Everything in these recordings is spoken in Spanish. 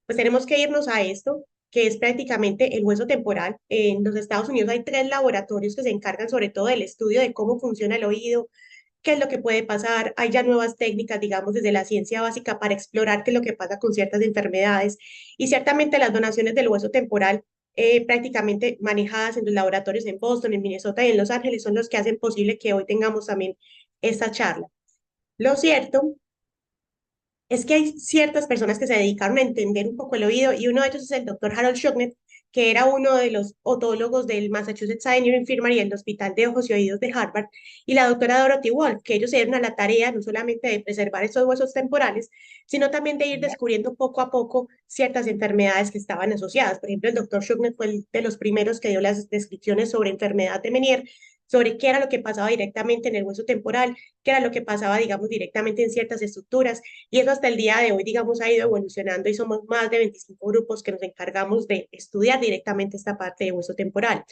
Pues tenemos que irnos a esto, que es prácticamente el hueso temporal. En los Estados Unidos hay tres laboratorios que se encargan sobre todo del estudio de cómo funciona el oído, qué es lo que puede pasar. Hay ya nuevas técnicas, digamos, desde la ciencia básica para explorar qué es lo que pasa con ciertas enfermedades. Y ciertamente las donaciones del hueso temporal, prácticamente manejadas en los laboratorios en Boston, en Minnesota y en Los Ángeles, son los que hacen posible que hoy tengamos también esta charla. Lo cierto es que hay ciertas personas que se dedicaron a entender un poco el oído y uno de ellos es el doctor Harold Shocknet, que era uno de los otólogos del Massachusetts Eye and Ear Infirmary, el Hospital de Ojos y Oídos de Harvard, y la doctora Dorothy Wolf, que ellos se dieron a la tarea no solamente de preservar estos huesos temporales, sino también de ir descubriendo poco a poco ciertas enfermedades que estaban asociadas. Por ejemplo, el doctor Shocknet fue de los primeros que dio las descripciones sobre enfermedad de Meniere, sobre qué era lo que pasaba directamente en el hueso temporal, qué era lo que pasaba, digamos, directamente en ciertas estructuras, y eso hasta el día de hoy, digamos, ha ido evolucionando y somos más de 25 grupos que nos encargamos de estudiar directamente esta parte de hueso temporal.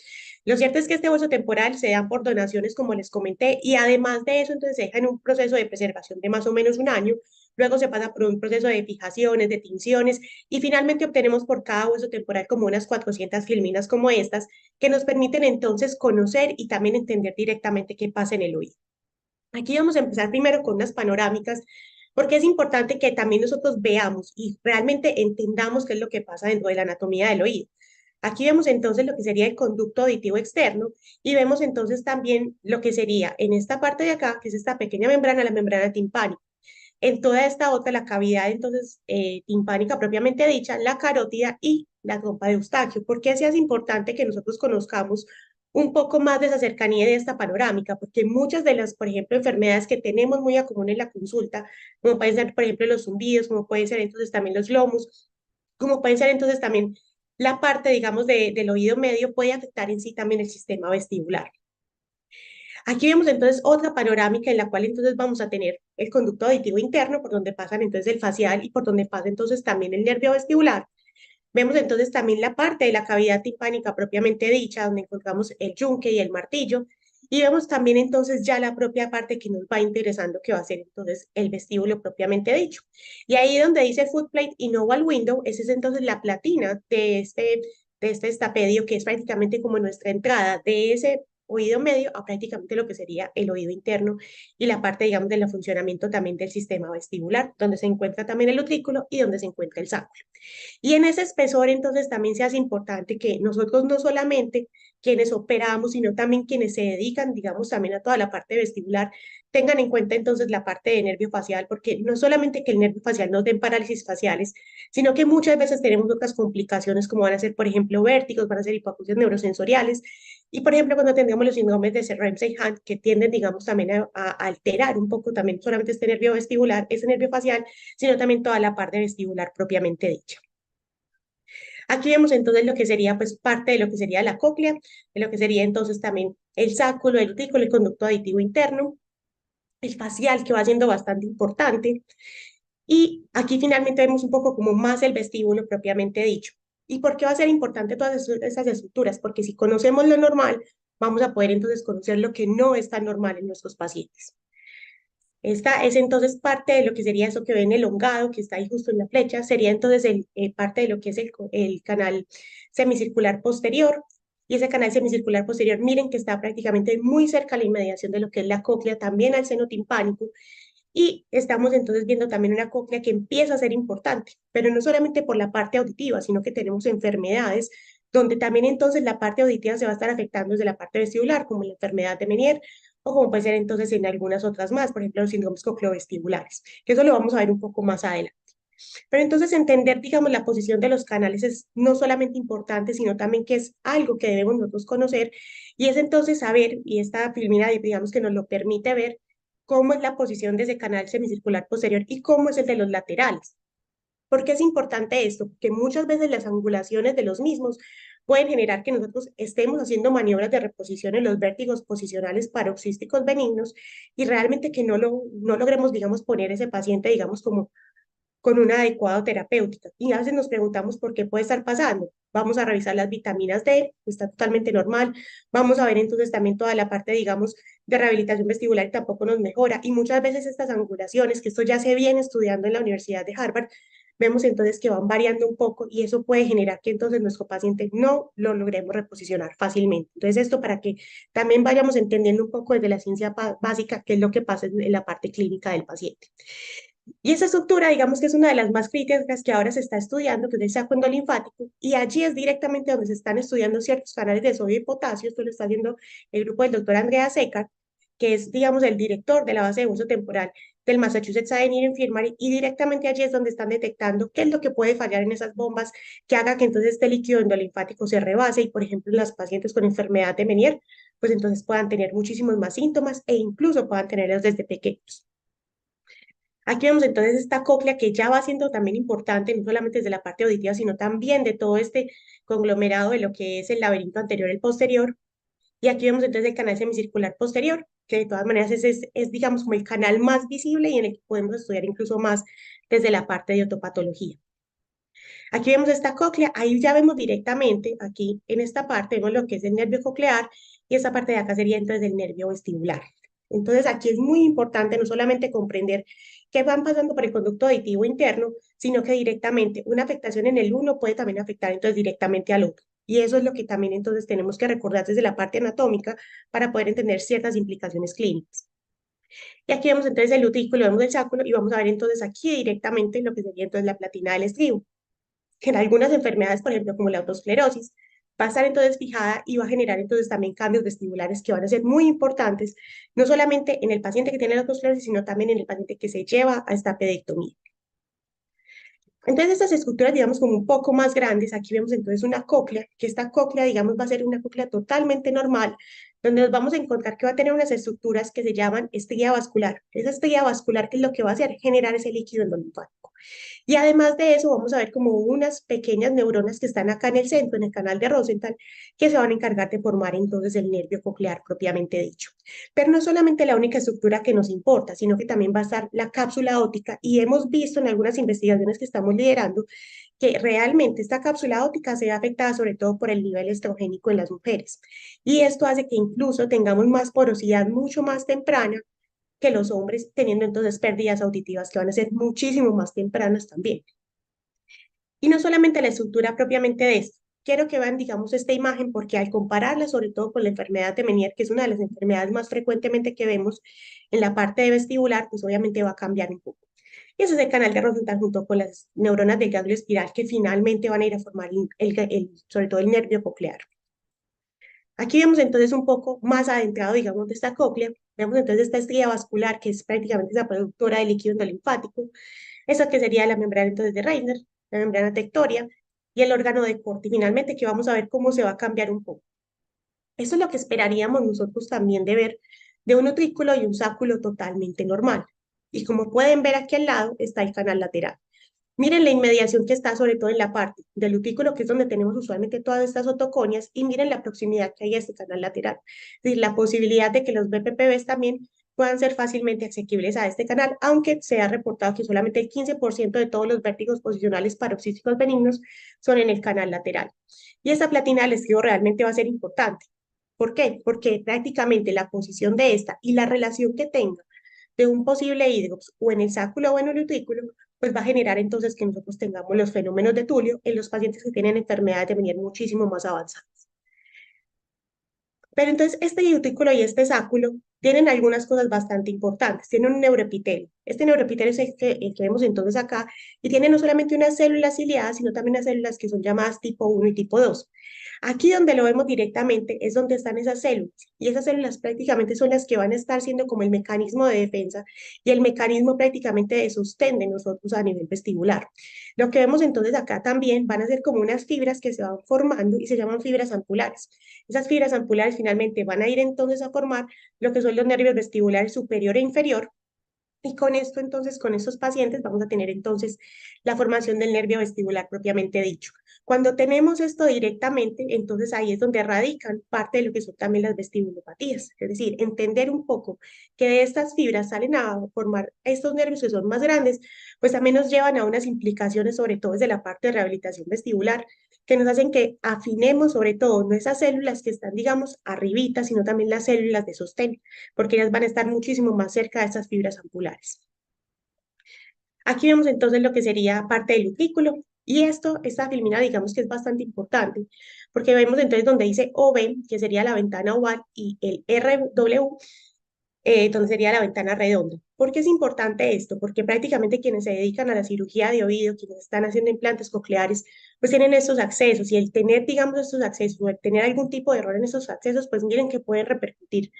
Lo cierto es que este hueso temporal se da por donaciones, como les comenté, y además de eso, entonces se deja en un proceso de preservación de más o menos un año. Luego se pasa por un proceso de fijaciones, de tinciones, y finalmente obtenemos por cada hueso temporal como unas 400 filminas como estas, que nos permiten entonces conocer y también entender directamente qué pasa en el oído. Aquí vamos a empezar primero con unas panorámicas, porque es importante que también nosotros veamos y realmente entendamos qué es lo que pasa dentro de la anatomía del oído. Aquí vemos entonces lo que sería el conducto auditivo externo y vemos entonces también lo que sería en esta parte de acá, que es esta pequeña membrana, la membrana timpánica. En toda esta otra, la cavidad entonces timpánica propiamente dicha, la carótida y la trompa de Eustaquio. ¿Por qué sí es importante que nosotros conozcamos un poco más de esa cercanía de esta panorámica? Porque muchas de las, por ejemplo, enfermedades que tenemos muy a común en la consulta, como pueden ser, por ejemplo, los zumbidos, como pueden ser entonces también los lomus, como pueden ser entonces también la parte, digamos, del oído medio, puede afectar en sí también el sistema vestibular. Aquí vemos entonces otra panorámica en la cual entonces vamos a tener el conducto auditivo interno, por donde pasan entonces el facial y por donde pasa entonces también el nervio vestibular. Vemos entonces también la parte de la cavidad timpánica propiamente dicha, donde encontramos el yunque y el martillo. Y vemos también entonces ya la propia parte que nos va interesando, que va a ser entonces el vestíbulo propiamente dicho. Y ahí donde dice footplate y no wall window, esa es entonces la platina de este estapedio, que es prácticamente como nuestra entrada de ese oído medio a prácticamente lo que sería el oído interno y la parte, digamos, del funcionamiento también del sistema vestibular, donde se encuentra también el utrículo y donde se encuentra el sacro. Y en ese espesor, entonces, también se hace importante que nosotros no solamente quienes operamos, sino también quienes se dedican, digamos, también a toda la parte vestibular, tengan en cuenta entonces la parte de nervio facial, porque no solamente que el nervio facial nos den parálisis faciales, sino que muchas veces tenemos otras complicaciones como van a ser, por ejemplo, vértigos, van a ser hipoacusias neurosensoriales, y por ejemplo, cuando tendríamos los síndromes de Ramsay-Hunt, que tienden, digamos, también a alterar un poco también solamente este nervio vestibular, ese nervio facial, sino también toda la parte vestibular propiamente dicha. Aquí vemos entonces lo que sería pues parte de lo que sería la cóclea, de lo que sería entonces también el sáculo, el utículo, el conducto auditivo interno, el facial que va siendo bastante importante. Y aquí finalmente vemos un poco como más el vestíbulo propiamente dicho. ¿Y por qué va a ser importante todas esas estructuras? Porque si conocemos lo normal, vamos a poder entonces conocer lo que no es tan normal en nuestros pacientes. Esta es entonces parte de lo que sería eso que ven elongado, que está ahí justo en la flecha, sería entonces parte de lo que es el canal semicircular posterior. Y ese canal semicircular posterior, miren que está prácticamente muy cerca a la inmediación de lo que es la cóclea, también al seno timpánico. Y estamos entonces viendo también una cóclea que empieza a ser importante, pero no solamente por la parte auditiva, sino que tenemos enfermedades donde también entonces la parte auditiva se va a estar afectando desde la parte vestibular, como la enfermedad de Meniere, o como puede ser entonces en algunas otras más, por ejemplo, los síndromes cocleovestibulares, que eso lo vamos a ver un poco más adelante. Pero entonces entender, digamos, la posición de los canales es no solamente importante, sino también que es algo que debemos nosotros conocer, y es entonces saber, y esta filmina, digamos, que nos lo permite ver, cómo es la posición de ese canal semicircular posterior y cómo es el de los laterales. ¿Por qué es importante esto? Porque muchas veces las angulaciones de los mismos pueden generar que nosotros estemos haciendo maniobras de reposición en los vértigos posicionales paroxísticos benignos y realmente que no logremos, digamos, poner ese paciente, digamos, como con una adecuada terapéutica. Y a veces nos preguntamos por qué puede estar pasando. Vamos a revisar las vitaminas D, está totalmente normal. Vamos a ver entonces también toda la parte, digamos, de rehabilitación vestibular y tampoco nos mejora. Y muchas veces estas angulaciones, que esto ya se viene estudiando en la Universidad de Harvard, vemos entonces que van variando un poco y eso puede generar que entonces nuestro paciente no lo logremos reposicionar fácilmente. Entonces esto para que también vayamos entendiendo un poco desde la ciencia básica qué es lo que pasa en la parte clínica del paciente. Y esa estructura, digamos que es una de las más críticas que ahora se está estudiando, que es el saco endolinfático, y allí es directamente donde se están estudiando ciertos canales de sodio y potasio. Esto lo está haciendo el grupo del doctor Andrea Secar, que es, digamos, el director de la base de uso temporal del Massachusetts A&M Infirmary, y directamente allí es donde están detectando qué es lo que puede fallar en esas bombas que haga que entonces este líquido endolinfático se rebase y, por ejemplo, en las pacientes con enfermedad de Meniere, pues entonces puedan tener muchísimos más síntomas e incluso puedan tenerlos desde pequeños. Aquí vemos entonces esta cóclea que ya va siendo también importante, no solamente desde la parte auditiva, sino también de todo este conglomerado de lo que es el laberinto anterior y el posterior. Y aquí vemos entonces el canal semicircular posterior, que de todas maneras es, digamos, como el canal más visible y en el que podemos estudiar incluso más desde la parte de otopatología. Aquí vemos esta cóclea, ahí ya vemos directamente, aquí en esta parte vemos lo que es el nervio coclear y esta parte de acá sería entonces el nervio vestibular. Entonces aquí es muy importante no solamente comprender qué van pasando por el conducto auditivo interno, sino que directamente una afectación en el uno puede también afectar entonces directamente al otro. Y eso es lo que también entonces tenemos que recordar desde la parte anatómica para poder entender ciertas implicaciones clínicas. Y aquí vemos entonces el utículo, vemos el sáculo y vamos a ver entonces aquí directamente lo que sería entonces la platina del estribo que en algunas enfermedades, por ejemplo, como la autoesclerosis, va a estar entonces fijada y va a generar entonces también cambios vestibulares que van a ser muy importantes, no solamente en el paciente que tiene la autoesclerosis, sino también en el paciente que se lleva a esta pedectomía. Entonces, estas estructuras, digamos, como un poco más grandes, aquí vemos entonces una cóclea, que esta cóclea, digamos, va a ser una cóclea totalmente normal, donde nos vamos a encontrar que va a tener unas estructuras que se llaman estría vascular. Esa estría vascular, que es lo que va a hacer? Generar ese líquido endolinfático. Y además de eso, vamos a ver como unas pequeñas neuronas que están acá en el centro, en el canal de Rosenthal, que se van a encargar de formar entonces el nervio coclear propiamente dicho. Pero no solamente la única estructura que nos importa, sino que también va a estar la cápsula óptica y hemos visto en algunas investigaciones que estamos liderando que realmente esta cápsula óptica se ve afectada sobre todo por el nivel estrogénico en las mujeres. Y esto hace que incluso tengamos más porosidad mucho más temprana que los hombres, teniendo entonces pérdidas auditivas que van a ser muchísimo más tempranas también. Y no solamente la estructura propiamente de esto. Quiero que vean, digamos, esta imagen porque al compararla sobre todo con la enfermedad de Meniere, que es una de las enfermedades más frecuentemente que vemos en la parte de vestibular, pues obviamente va a cambiar un poco. Y ese es el canal de Rosenthal junto con las neuronas del ganglio espiral que finalmente van a ir a formar sobre todo el nervio coclear. Aquí vemos entonces un poco más adentrado, digamos, de esta cóclea. Vemos entonces esta estría vascular, que es prácticamente esa productora de líquido endolinfático. Esa que sería la membrana entonces de Reiner, la membrana tectoria y el órgano de Corti. Finalmente, que vamos a ver cómo se va a cambiar un poco. Eso es lo que esperaríamos nosotros también de ver de un utrículo y un sáculo totalmente normal. Y como pueden ver aquí al lado está el canal lateral. Miren la inmediación que está sobre todo en la parte del utículo, que es donde tenemos usualmente todas estas otoconias, y miren la proximidad que hay a este canal lateral. Es decir, la posibilidad de que los BPPBs también puedan ser fácilmente asequibles a este canal, aunque se ha reportado que solamente el 15% de todos los vértigos posicionales paroxísticos benignos son en el canal lateral. Y esta platina del estribo realmente va a ser importante. ¿Por qué? Porque prácticamente la posición de esta y la relación que tenga de un posible hidrops o en el sáculo o en el utículo, pues va a generar entonces que nosotros tengamos los fenómenos de Tulio en los pacientes que tienen enfermedades de Meniere muchísimo más avanzadas. Pero entonces este utículo y este sáculo tienen algunas cosas bastante importantes. Tienen un neuroepitelio. Este neuroepitelio es el que vemos entonces acá y tiene no solamente unas células ciliadas, sino también unas células que son llamadas tipo 1 y tipo 2. Aquí donde lo vemos directamente es donde están esas células y esas células prácticamente son las que van a estar siendo como el mecanismo de defensa y el mecanismo prácticamente de sostén de nosotros a nivel vestibular. Lo que vemos entonces acá también van a ser como unas fibras que se van formando y se llaman fibras ampulares. Esas fibras ampulares finalmente van a ir entonces a formar lo que son los nervios vestibulares superior e inferior. Y con esto, entonces, con estos pacientes vamos a tener entonces la formación del nervio vestibular propiamente dicho. Cuando tenemos esto directamente, entonces ahí es donde radican parte de lo que son también las vestibulopatías. Es decir, entender un poco que de estas fibras salen a formar estos nervios que son más grandes, pues también nos llevan a unas implicaciones, sobre todo desde la parte de rehabilitación vestibular, que nos hacen que afinemos sobre todo no esas células que están, digamos, arribita, sino también las células de sostén, porque ellas van a estar muchísimo más cerca de esas fibras ampulares. Aquí vemos entonces lo que sería parte del utrículo y esta filmina digamos que es bastante importante porque vemos entonces donde dice OB, que sería la ventana oval, y el RW, donde sería la ventana redonda. ¿Por qué es importante esto? Porque prácticamente quienes se dedican a la cirugía de oído, quienes están haciendo implantes cocleares, pues tienen estos accesos y el tener, digamos, estos accesos o el tener algún tipo de error en esos accesos, pues miren que pueden repercutir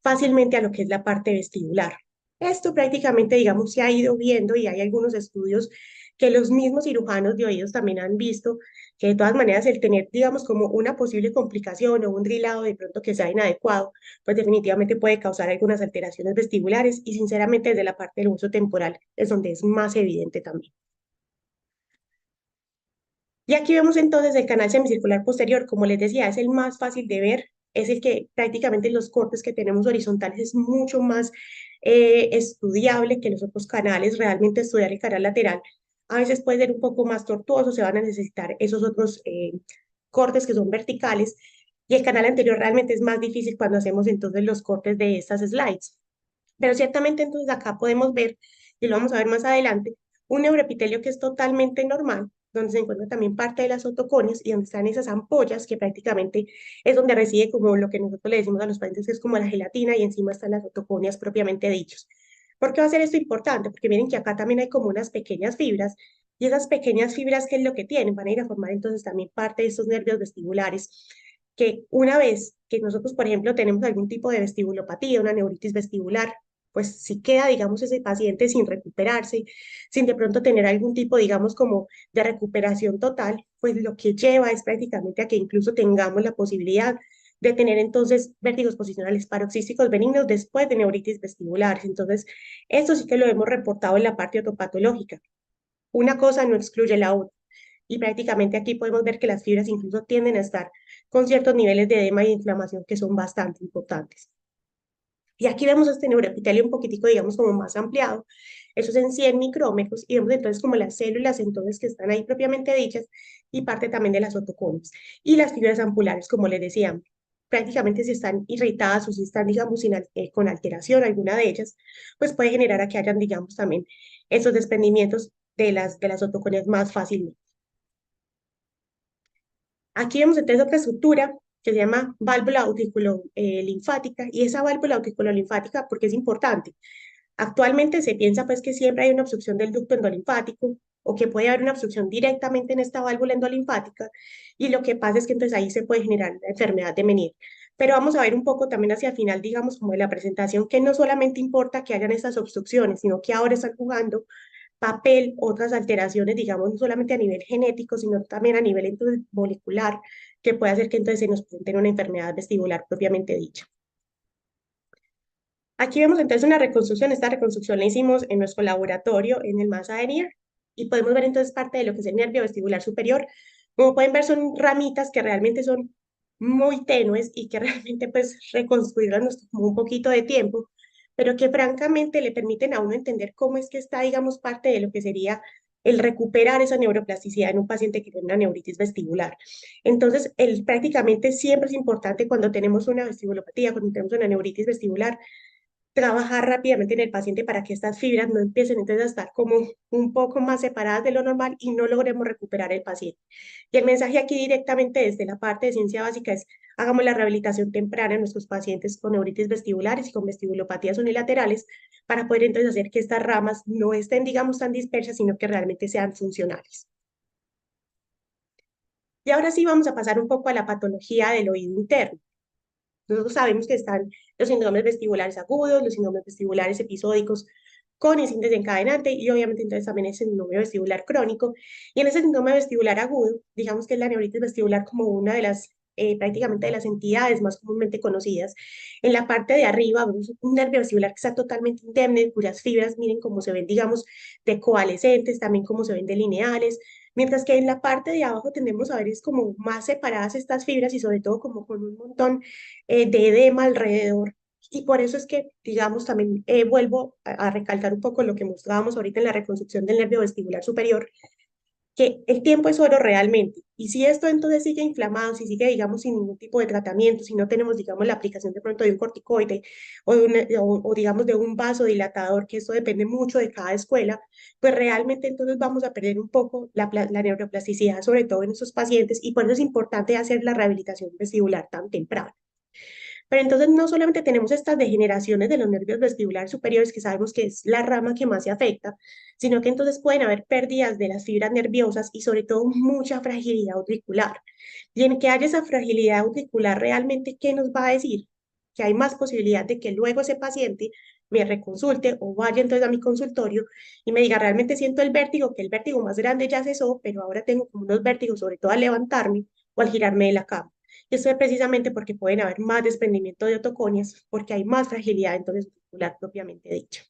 fácilmente a lo que es la parte vestibular. Esto prácticamente, digamos, se ha ido viendo y hay algunos estudios que los mismos cirujanos de oídos también han visto, que de todas maneras el tener, digamos, como una posible complicación o un drilado de pronto que sea inadecuado, pues definitivamente puede causar algunas alteraciones vestibulares y sinceramente desde la parte del uso temporal es donde es más evidente también. Y aquí vemos entonces el canal semicircular posterior, como les decía, es el más fácil de ver, es el que prácticamente los cortes que tenemos horizontales es mucho más estudiable que los otros canales. Realmente estudiar el canal lateral a veces puede ser un poco más tortuoso, se van a necesitar esos otros cortes que son verticales, y el canal anterior realmente es más difícil cuando hacemos entonces los cortes de estas slides. Pero ciertamente entonces acá podemos ver, y lo vamos a ver más adelante, un neuroepitelio que es totalmente normal, donde se encuentra también parte de las otoconias y donde están esas ampollas que prácticamente es donde reside como lo que nosotros le decimos a los pacientes que es como la gelatina y encima están las otoconias propiamente dichos. ¿Por qué va a ser esto importante? Porque miren que acá también hay como unas pequeñas fibras y esas pequeñas fibras, ¿qué es lo que tienen? Van a ir a formar entonces también parte de estos nervios vestibulares que una vez que nosotros, por ejemplo, tenemos algún tipo de vestibulopatía, una neuritis vestibular, pues si queda, digamos, ese paciente sin recuperarse, sin de pronto tener algún tipo, digamos, como de recuperación total, pues lo que lleva es prácticamente a que incluso tengamos la posibilidad de tener entonces vértigos posicionales paroxísticos benignos después de neuritis vestibulares. Entonces, esto sí que lo hemos reportado en la parte otopatológica. Una cosa no excluye la otra. Y prácticamente aquí podemos ver que las fibras incluso tienden a estar con ciertos niveles de edema y inflamación que son bastante importantes. Y aquí vemos este neuroepitelio un poquitico, digamos, como más ampliado. Eso es en 100 micrómetros y vemos entonces como las células entonces que están ahí propiamente dichas y parte también de las otoconias. Y las fibras ampulares, como les decía, prácticamente si están irritadas o si están, digamos, con alteración alguna de ellas, pues puede generar a que hayan, digamos, también esos desprendimientos de las otoconias más fácilmente. Aquí vemos entonces otra estructura que se llama válvula linfática y esa válvula linfática, porque es importante. Actualmente se piensa pues que siempre hay una obstrucción del ducto endolinfático o que puede haber una obstrucción directamente en esta válvula endolinfática y lo que pasa es que entonces ahí se puede generar la enfermedad de Meniere. Pero vamos a ver un poco también hacia el final, digamos, como de la presentación, que no solamente importa que hayan estas obstrucciones, sino que ahora están jugando papel, otras alteraciones, digamos, no solamente a nivel genético, sino también a nivel entonces, molecular, que puede hacer que entonces se nos presente una enfermedad vestibular propiamente dicha. Aquí vemos entonces una reconstrucción. Esta reconstrucción la hicimos en nuestro laboratorio en el Massa Denier y podemos ver entonces parte de lo que es el nervio vestibular superior. Como pueden ver, son ramitas que realmente son muy tenues y que realmente pues reconstruirlas nos tomó un poquito de tiempo, pero que francamente le permiten a uno entender cómo es que está, digamos, parte de lo que sería el recuperar esa neuroplasticidad en un paciente que tiene una neuritis vestibular. Entonces, prácticamente siempre es importante cuando tenemos una vestibulopatía, cuando tenemos una neuritis vestibular, trabajar rápidamente en el paciente para que estas fibras no empiecen entonces a estar como un poco más separadas de lo normal y no logremos recuperar el paciente. Y el mensaje aquí directamente desde la parte de ciencia básica es, hagamos la rehabilitación temprana en nuestros pacientes con neuritis vestibulares y con vestibulopatías unilaterales para poder entonces hacer que estas ramas no estén, digamos, tan dispersas, sino que realmente sean funcionales. Y ahora sí vamos a pasar un poco a la patología del oído interno. Nosotros sabemos que están los síndromes vestibulares agudos, los síndromes vestibulares episódicos con incidente desencadenante y obviamente entonces también el síndrome vestibular crónico. Y en ese síndrome vestibular agudo, digamos que es la neuritis vestibular como una de las, prácticamente de las entidades más comúnmente conocidas. En la parte de arriba vemos un nervio vestibular que está totalmente indemne, cuyas fibras, miren cómo se ven, digamos, de coalescentes, también cómo se ven de lineales, mientras que en la parte de abajo tendemos a ver es como más separadas estas fibras y sobre todo como con un montón de edema alrededor. Y por eso es que, digamos, también vuelvo a recalcar un poco lo que mostrábamos ahorita en la reconstrucción del nervio vestibular superior, que el tiempo es oro realmente. Y si esto entonces sigue inflamado, si sigue, digamos, sin ningún tipo de tratamiento, si no tenemos, digamos, la aplicación de pronto de un corticoide o, digamos, de un vasodilatador, que esto depende mucho de cada escuela, pues realmente entonces vamos a perder un poco la neuroplasticidad, sobre todo en esos pacientes, y por eso es importante hacer la rehabilitación vestibular tan temprano. Pero entonces no solamente tenemos estas degeneraciones de los nervios vestibulares superiores, que sabemos que es la rama que más se afecta, sino que entonces pueden haber pérdidas de las fibras nerviosas y sobre todo mucha fragilidad auricular. Y en que haya esa fragilidad auricular, realmente, ¿qué nos va a decir? Que hay más posibilidad de que luego ese paciente me reconsulte o vaya entonces a mi consultorio y me diga, realmente siento el vértigo, que el vértigo más grande ya cesó, pero ahora tengo como unos vértigos, sobre todo al levantarme o al girarme de la cama. Esto es precisamente porque pueden haber más desprendimiento de otoconias, porque hay más fragilidad entonces muscular propiamente dicha.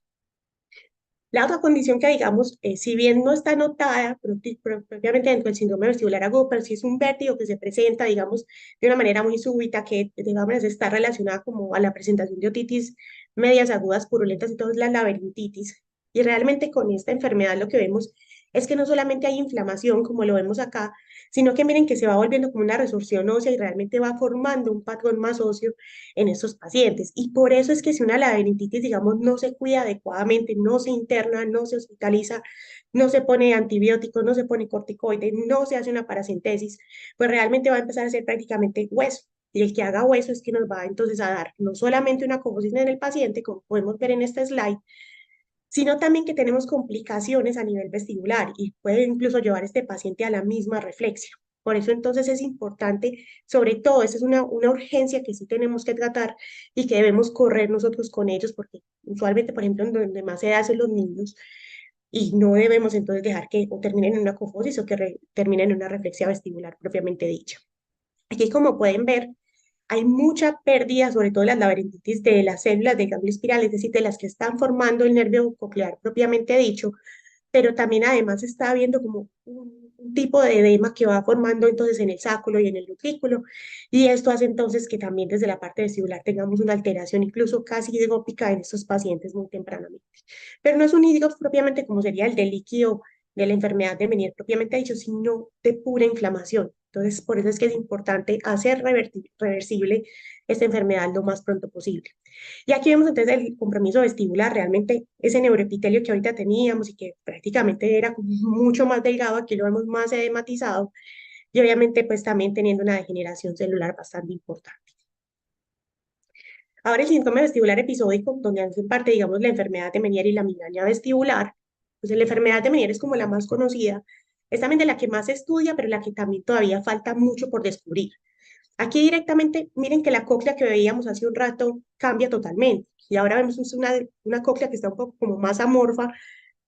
La otra condición que digamos, si bien no está notada propiamente dentro del síndrome vestibular agudo, pero sí es un vértigo que se presenta, digamos, de una manera muy súbita, que digamos está relacionada como a la presentación de otitis medias agudas purulentas y todo es la laberintitis. Y realmente con esta enfermedad lo que vemos es que no solamente hay inflamación, como lo vemos acá, sino que miren que se va volviendo como una resorción ósea y realmente va formando un patrón más óseo en estos pacientes. Y por eso es que si una laberintitis, digamos, no se cuida adecuadamente, no se interna, no se hospitaliza, no se pone antibióticos, no se pone corticoide, no se hace una paracentesis, pues realmente va a empezar a ser prácticamente hueso. Y el que haga hueso es que nos va entonces a dar no solamente una cojosis en el paciente, como podemos ver en este slide, sino también que tenemos complicaciones a nivel vestibular y puede incluso llevar a este paciente a la misma reflexia. Por eso entonces es importante, sobre todo, esa es una urgencia que sí tenemos que tratar y que debemos correr nosotros con ellos, porque usualmente, por ejemplo, en donde más se hace los niños, y no debemos entonces dejar que o terminen en una cofosis o que terminen en una reflexia vestibular propiamente dicha. Aquí, como pueden ver, hay mucha pérdida, sobre todo las laberintitis de las células de ganglio espiral, es decir, de las que están formando el nervio coclear propiamente dicho, pero también además está habiendo como un tipo de edema que va formando entonces en el sacro y en el utrículo, y esto hace entonces que también desde la parte vestibular tengamos una alteración incluso casi hidropópica en estos pacientes muy tempranamente. Pero no es un hígado propiamente como sería el del líquido de la enfermedad de Meniere propiamente dicho, sino de pura inflamación. Entonces, por eso es que es importante hacer reversible esta enfermedad lo más pronto posible. Y aquí vemos entonces el compromiso vestibular, realmente ese neuroepitelio que ahorita teníamos y que prácticamente era mucho más delgado, aquí lo vemos más edematizado y obviamente pues también teniendo una degeneración celular bastante importante. Ahora el síndrome vestibular episódico, donde hacen parte, digamos, la enfermedad de Meniere y la migraña vestibular, pues la enfermedad de Meniere es como la más conocida, es también de la que más se estudia, pero la que también todavía falta mucho por descubrir. Aquí directamente, miren que la cóclea que veíamos hace un rato cambia totalmente. Y ahora vemos una cóclea que está un poco como más amorfa,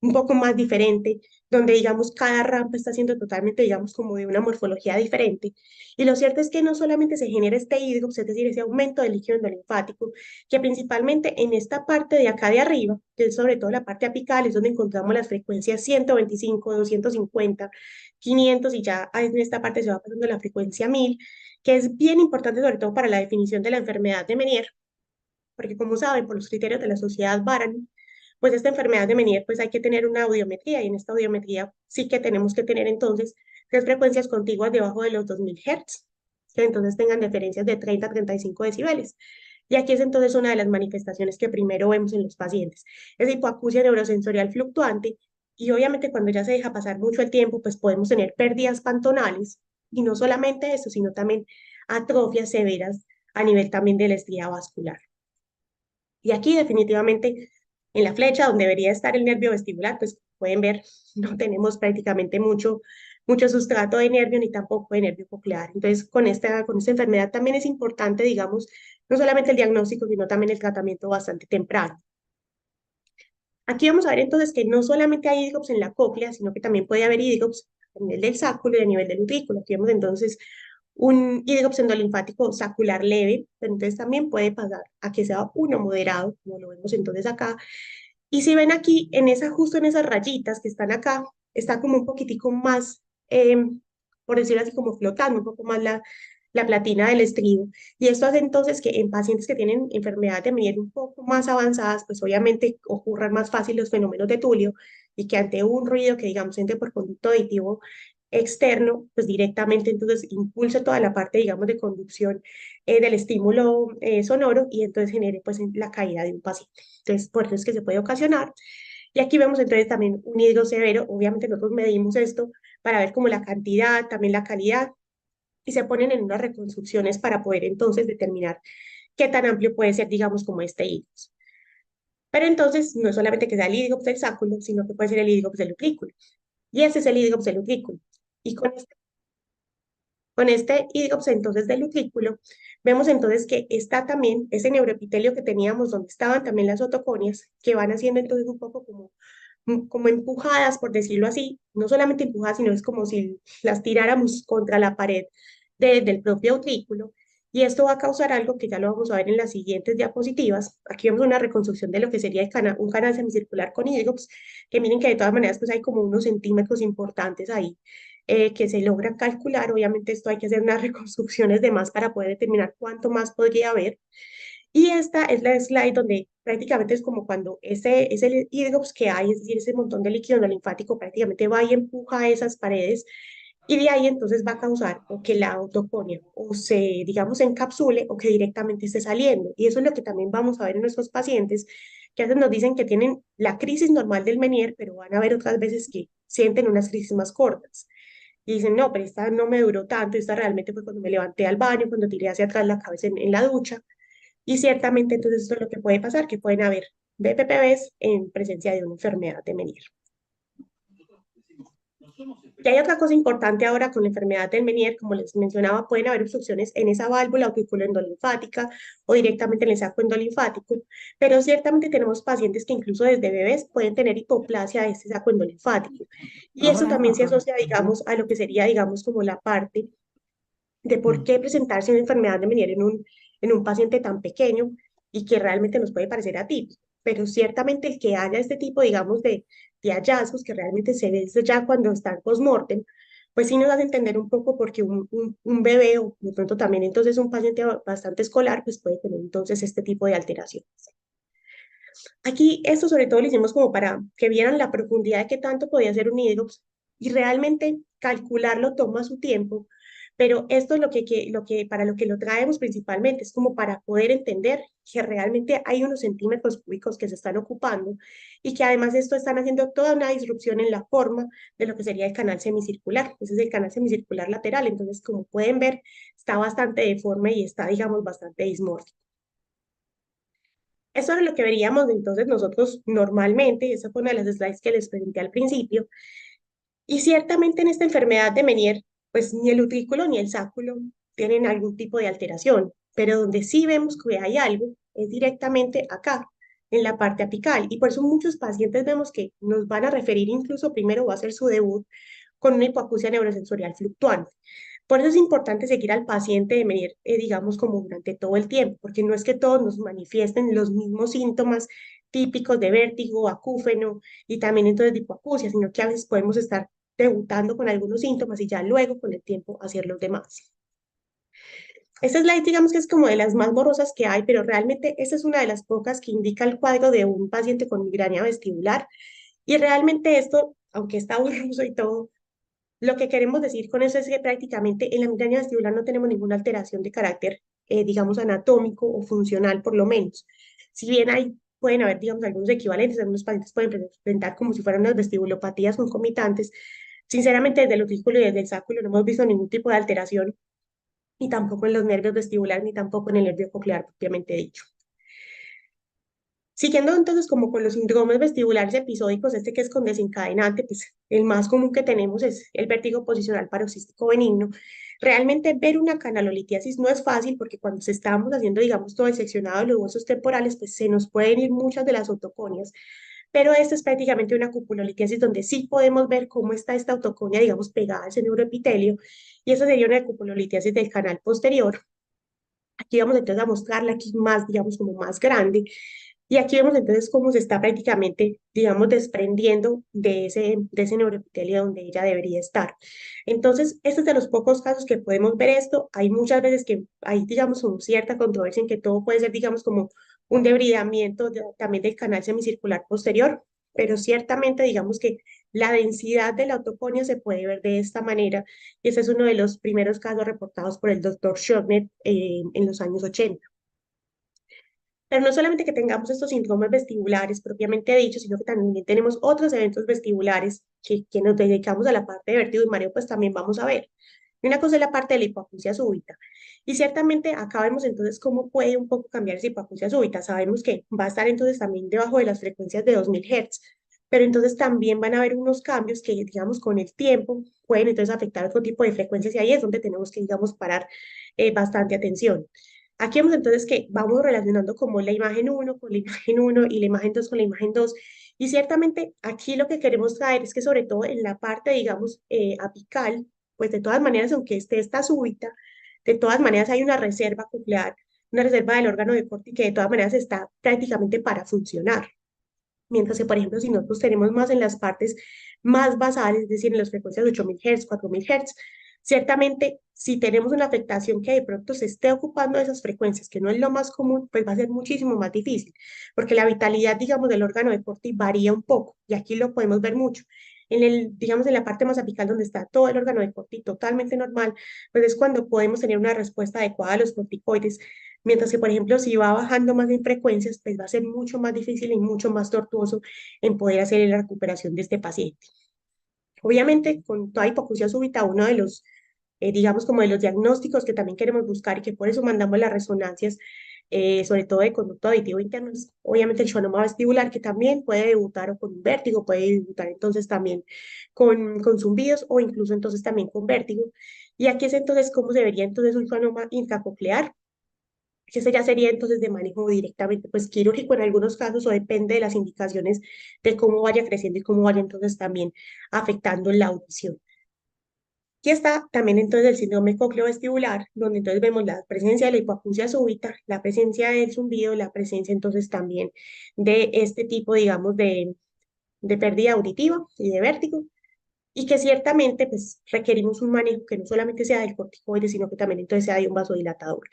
un poco más diferente, donde digamos cada rampa está siendo totalmente, digamos, como de una morfología diferente. Y lo cierto es que no solamente se genera este hídrox, es decir, ese aumento del líquido endolinfático, que principalmente en esta parte de acá de arriba, que es sobre todo la parte apical, es donde encontramos las frecuencias 125, 250, 500 y ya en esta parte se va pasando la frecuencia 1000, que es bien importante sobre todo para la definición de la enfermedad de Meniere, porque como saben, por los criterios de la sociedad Barani, pues esta enfermedad de Meniere, pues hay que tener una audiometría y en esta audiometría sí que tenemos que tener entonces tres frecuencias contiguas debajo de los 2000 Hz, que entonces tengan diferencias de 30 a 35 decibeles. Y aquí es entonces una de las manifestaciones que primero vemos en los pacientes. Es hipoacusia neurosensorial fluctuante y obviamente cuando ya se deja pasar mucho el tiempo, pues podemos tener pérdidas pantonales y no solamente eso, sino también atrofias severas a nivel también de la estría vascular. Y aquí definitivamente en la flecha donde debería estar el nervio vestibular, pues pueden ver, no tenemos prácticamente mucho sustrato de nervio ni tampoco de nervio coclear. Entonces, con esta enfermedad también es importante, digamos, no solamente el diagnóstico, sino también el tratamiento bastante temprano. Aquí vamos a ver entonces que no solamente hay hídrops en la cóclea, sino que también puede haber hídrops a nivel del sacro y a nivel del utrículo. Aquí vemos entonces un hídrops endolinfático sacular leve, pero entonces también puede pasar a que sea uno moderado, como lo vemos entonces acá. Y si ven aquí, justo en esas rayitas que están acá, está como un poquitico más, por decirlo así, como flotando un poco más la platina del estribo. Y esto hace entonces que en pacientes que tienen enfermedad de Meniere un poco más avanzadas, pues obviamente ocurran más fácil los fenómenos de Tulio y que ante un ruido que digamos entre por conducto auditivo externo, pues directamente entonces impulsa toda la parte, digamos, de conducción del estímulo sonoro y entonces genere pues la caída de un paciente. Entonces, por eso es que se puede ocasionar. Y aquí vemos entonces también un hídrico severo. Obviamente nosotros medimos esto para ver como la cantidad, también la calidad, y se ponen en unas reconstrucciones para poder entonces determinar qué tan amplio puede ser, digamos, como este hídrox. Pero entonces no es solamente que sea el hídrox del sáculo, sino que puede ser el hídrox del utrículo. Y ese es el hídrox del utrículo. Y con este hídrox entonces del utrículo, vemos entonces que está también ese neuroepitelio que teníamos donde estaban también las otoconias, que van haciendo entonces un poco como empujadas, por decirlo así, no solamente empujadas, sino es como si las tiráramos contra la pared del propio utrículo. Y esto va a causar algo que ya lo vamos a ver en las siguientes diapositivas. Aquí vemos una reconstrucción de lo que sería un canal semicircular con hídrox, que miren que de todas maneras pues hay como unos centímetros importantes ahí que se logran calcular. Obviamente esto hay que hacer unas reconstrucciones de más para poder determinar cuánto más podría haber. Y esta es la slide donde prácticamente es como cuando ese hidrops que hay, es decir, ese montón de líquido linfático prácticamente va y empuja a esas paredes y de ahí entonces va a causar o que la autoponía o se, digamos, encapsule o que directamente esté saliendo. Y eso es lo que también vamos a ver en nuestros pacientes, que a veces nos dicen que tienen la crisis normal del Meniere, pero van a ver otras veces que sienten unas crisis más cortas. Y dicen, no, pero esta no me duró tanto, esta realmente fue cuando me levanté al baño, cuando tiré hacia atrás la cabeza en la ducha. Y ciertamente entonces esto es lo que puede pasar, que pueden haber BPPVs en presencia de una enfermedad de Meniere. Y hay otra cosa importante ahora con la enfermedad del Meniere, como les mencionaba, pueden haber obstrucciones en esa válvula auriculoendolinfática o directamente en el saco endolinfático, pero ciertamente tenemos pacientes que incluso desde bebés pueden tener hipoplasia de este saco endolinfático. Y eso también se asocia, digamos, a lo que sería, digamos, como la parte de por qué presentarse una enfermedad de Meniere en un paciente tan pequeño y que realmente nos puede parecer atípico. Pero ciertamente el que haya este tipo, digamos, de hallazgos que realmente se ve desde ya cuando están post-mortem, pues sí nos hace entender un poco porque un bebé o de pronto también entonces un paciente bastante escolar, pues puede tener entonces este tipo de alteraciones. Aquí esto sobre todo lo hicimos como para que vieran la profundidad de qué tanto podía ser un hidrox y realmente calcularlo toma su tiempo, pero esto es para lo que lo traemos principalmente, es como para poder entender que realmente hay unos centímetros cúbicos que se están ocupando y que además esto están haciendo toda una disrupción en la forma de lo que sería el canal semicircular. Ese es el canal semicircular lateral, entonces como pueden ver está bastante deforme y está digamos bastante dismórfico. Eso es lo que veríamos entonces nosotros normalmente, esa fue una de las slides que les presenté al principio, y ciertamente en esta enfermedad de Meniere, pues ni el utrículo ni el sáculo tienen algún tipo de alteración, pero donde sí vemos que hay algo es directamente acá, en la parte apical, y por eso muchos pacientes vemos que nos van a referir incluso primero va a ser su debut con una hipoacusia neurosensorial fluctuante. Por eso es importante seguir al paciente de venir, digamos, como durante todo el tiempo, porque no es que todos nos manifiesten los mismos síntomas típicos de vértigo, acúfeno y también entonces de hipoacusia, sino que a veces podemos estar debutando con algunos síntomas y ya luego con el tiempo hacer los demás. Esta slide, digamos que es como de las más borrosas que hay, pero realmente esta es una de las pocas que indica el cuadro de un paciente con migraña vestibular. Y realmente esto, aunque está borroso y todo, lo que queremos decir con eso es que prácticamente en la migraña vestibular no tenemos ninguna alteración de carácter, digamos, anatómico o funcional, por lo menos. Si bien pueden haber, digamos, algunos equivalentes, algunos pacientes pueden presentar como si fueran unas vestibulopatías concomitantes. Sinceramente, desde el utrículo y desde el sáculo no hemos visto ningún tipo de alteración, ni tampoco en los nervios vestibulares, ni tampoco en el nervio coclear propiamente dicho. Siguiendo entonces como con los síndromes vestibulares episódicos, este que es con desencadenante, pues el más común que tenemos es el vértigo posicional paroxístico benigno. Realmente ver una canalolitiasis no es fácil porque cuando se estamos haciendo, digamos, todo el seccionado de los huesos temporales, pues se nos pueden ir muchas de las otoconias, pero esta es prácticamente una cupulolitiasis donde sí podemos ver cómo está esta otoconia, digamos, pegada a ese neuroepitelio, y eso sería una cupulolitiasis del canal posterior. Aquí vamos entonces a mostrarla aquí más, digamos, como más grande. Y aquí vemos entonces cómo se está prácticamente, digamos, desprendiendo de ese neuroepitelio donde ella debería estar. Entonces, este es de los pocos casos que podemos ver esto. Hay muchas veces que hay, digamos, como cierta controversia en que todo puede ser, digamos, como un debridamiento también del canal semicircular posterior, pero ciertamente, digamos que La densidad de la otoconio se puede ver de esta manera, y ese es uno de los primeros casos reportados por el doctor Schocknet en los años 80. Pero no solamente que tengamos estos síndromes vestibulares propiamente dichos, sino que también tenemos otros eventos vestibulares que nos dedicamos a la parte de vértigo y mareo, pues también vamos a ver. Y una cosa es la parte de la hipoacusia súbita. Y ciertamente acá vemos entonces cómo puede un poco cambiar esa hipoacusia súbita. Sabemos que va a estar entonces también debajo de las frecuencias de 2000 Hz, pero entonces también van a haber unos cambios que, digamos, con el tiempo pueden entonces afectar otro tipo de frecuencias y ahí es donde tenemos que, digamos, parar bastante atención. Aquí vemos entonces que vamos relacionando como la imagen uno con la imagen uno y la imagen 2 con la imagen 2. Y ciertamente aquí lo que queremos traer es que sobre todo en la parte, digamos, apical, pues de todas maneras, aunque esté esta súbita, de todas maneras hay una reserva coclear, una reserva del órgano de Corti que de todas maneras está prácticamente para funcionar. Mientras que, por ejemplo, si nosotros tenemos más en las partes más basales, es decir, en las frecuencias de 8000 Hz, 4000 Hz, ciertamente si tenemos una afectación que de pronto se esté ocupando de esas frecuencias, que no es lo más común, pues va a ser muchísimo más difícil, porque la vitalidad, digamos, del órgano de Corti varía un poco, y aquí lo podemos ver mucho. Digamos, en la parte más apical donde está todo el órgano de Corti totalmente normal, pues es cuando podemos tener una respuesta adecuada a los corticoides. Mientras que, por ejemplo, si va bajando más en frecuencias, pues va a ser mucho más difícil y mucho más tortuoso en poder hacer la recuperación de este paciente. Obviamente, con toda hipoacusia súbita, uno de los, digamos, como de los diagnósticos que también queremos buscar y que por eso mandamos las resonancias, sobre todo de conducto auditivo interno, es obviamente el schwannoma vestibular, que también puede debutar o con un vértigo, puede debutar entonces también con zumbidos o incluso entonces también con vértigo. Y aquí es entonces cómo se vería entonces un schwannoma intracoclear, que ese ya sería entonces de manejo directamente, pues quirúrgico en algunos casos o depende de las indicaciones de cómo vaya creciendo y cómo vaya entonces también afectando la audición. Y está también entonces el síndrome cocleovestibular, donde entonces vemos la presencia de la hipoacusia súbita, la presencia del zumbido, la presencia entonces también de este tipo, digamos, de pérdida auditiva y de vértigo, y que ciertamente pues requerimos un manejo que no solamente sea del corticoide, sino que también entonces sea de un vasodilatador.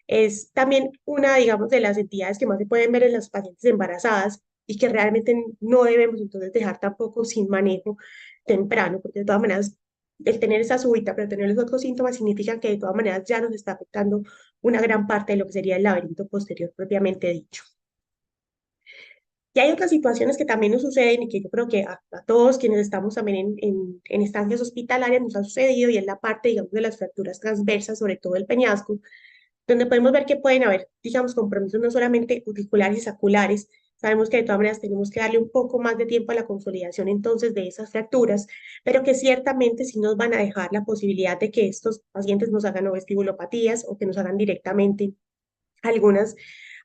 Es también una, digamos, de las entidades que más se pueden ver en las pacientes embarazadas y que realmente no debemos entonces dejar tampoco sin manejo temprano, porque de todas maneras el tener esa súbita, pero tener los otros síntomas significa que de todas maneras ya nos está afectando una gran parte de lo que sería el laberinto posterior propiamente dicho. Y hay otras situaciones que también nos suceden y que yo creo que a todos quienes estamos también en estancias hospitalarias nos ha sucedido y es la parte, digamos, de las fracturas transversas, sobre todo el peñasco, donde podemos ver que pueden haber, digamos, compromisos no solamente auriculares y saculares. Sabemos que de todas maneras tenemos que darle un poco más de tiempo a la consolidación entonces de esas fracturas, pero que ciertamente sí nos van a dejar la posibilidad de que estos pacientes nos hagan o vestibulopatías o que nos hagan directamente algunas,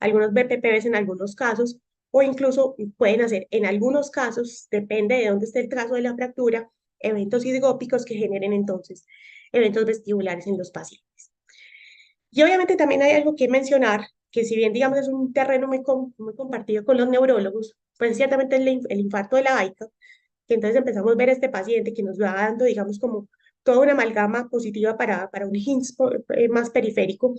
algunos BPPVs en algunos casos, o incluso pueden hacer en algunos casos, depende de dónde esté el trazo de la fractura, eventos hidrogópicos que generen entonces eventos vestibulares en los pacientes. Y obviamente también hay algo que mencionar, que si bien digamos es un terreno muy compartido con los neurólogos, pues ciertamente el infarto de la AICA, que entonces empezamos a ver a este paciente que nos va dando, digamos, como toda una amalgama positiva para un HINS más periférico,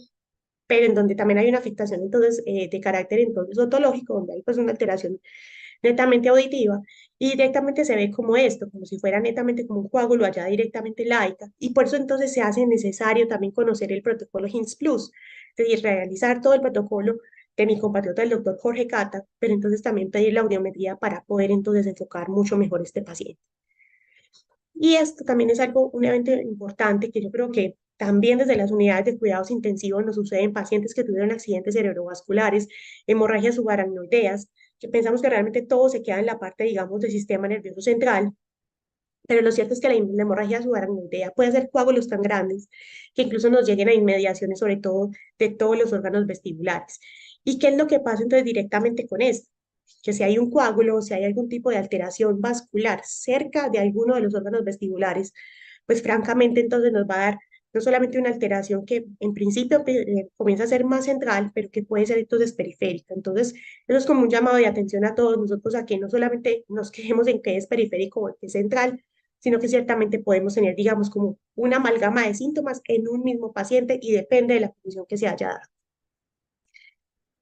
pero en donde también hay una afectación entonces de carácter entonces otológico, donde hay pues una alteración netamente auditiva, y directamente se ve como esto, como si fuera netamente como un coágulo allá directamente laica, y por eso entonces se hace necesario también conocer el protocolo HINS Plus, es decir, realizar todo el protocolo de mi compatriota el doctor Jorge Cata, pero entonces también pedir la audiometría para poder entonces enfocar mucho mejor este paciente. Y esto también es algo, un evento importante que yo creo que también desde las unidades de cuidados intensivos nos sucede en pacientes que tuvieron accidentes cerebrovasculares, hemorragias subaracnoideas, que pensamos que realmente todo se queda en la parte, digamos, del sistema nervioso central, pero lo cierto es que la hemorragia subaracnoidea puede hacer coágulos tan grandes que incluso nos lleguen a inmediaciones, sobre todo de todos los órganos vestibulares. ¿Y qué es lo que pasa entonces directamente con esto? Que si hay un coágulo o si hay algún tipo de alteración vascular cerca de alguno de los órganos vestibulares, pues francamente entonces nos va a dar no solamente una alteración que en principio comienza a ser más central, pero que puede ser entonces periférica. Entonces, eso es como un llamado de atención a todos nosotros a que no solamente nos quejemos en qué es periférico o en qué es central, sino que ciertamente podemos tener, digamos, como una amalgama de síntomas en un mismo paciente y depende de la condición que se haya dado.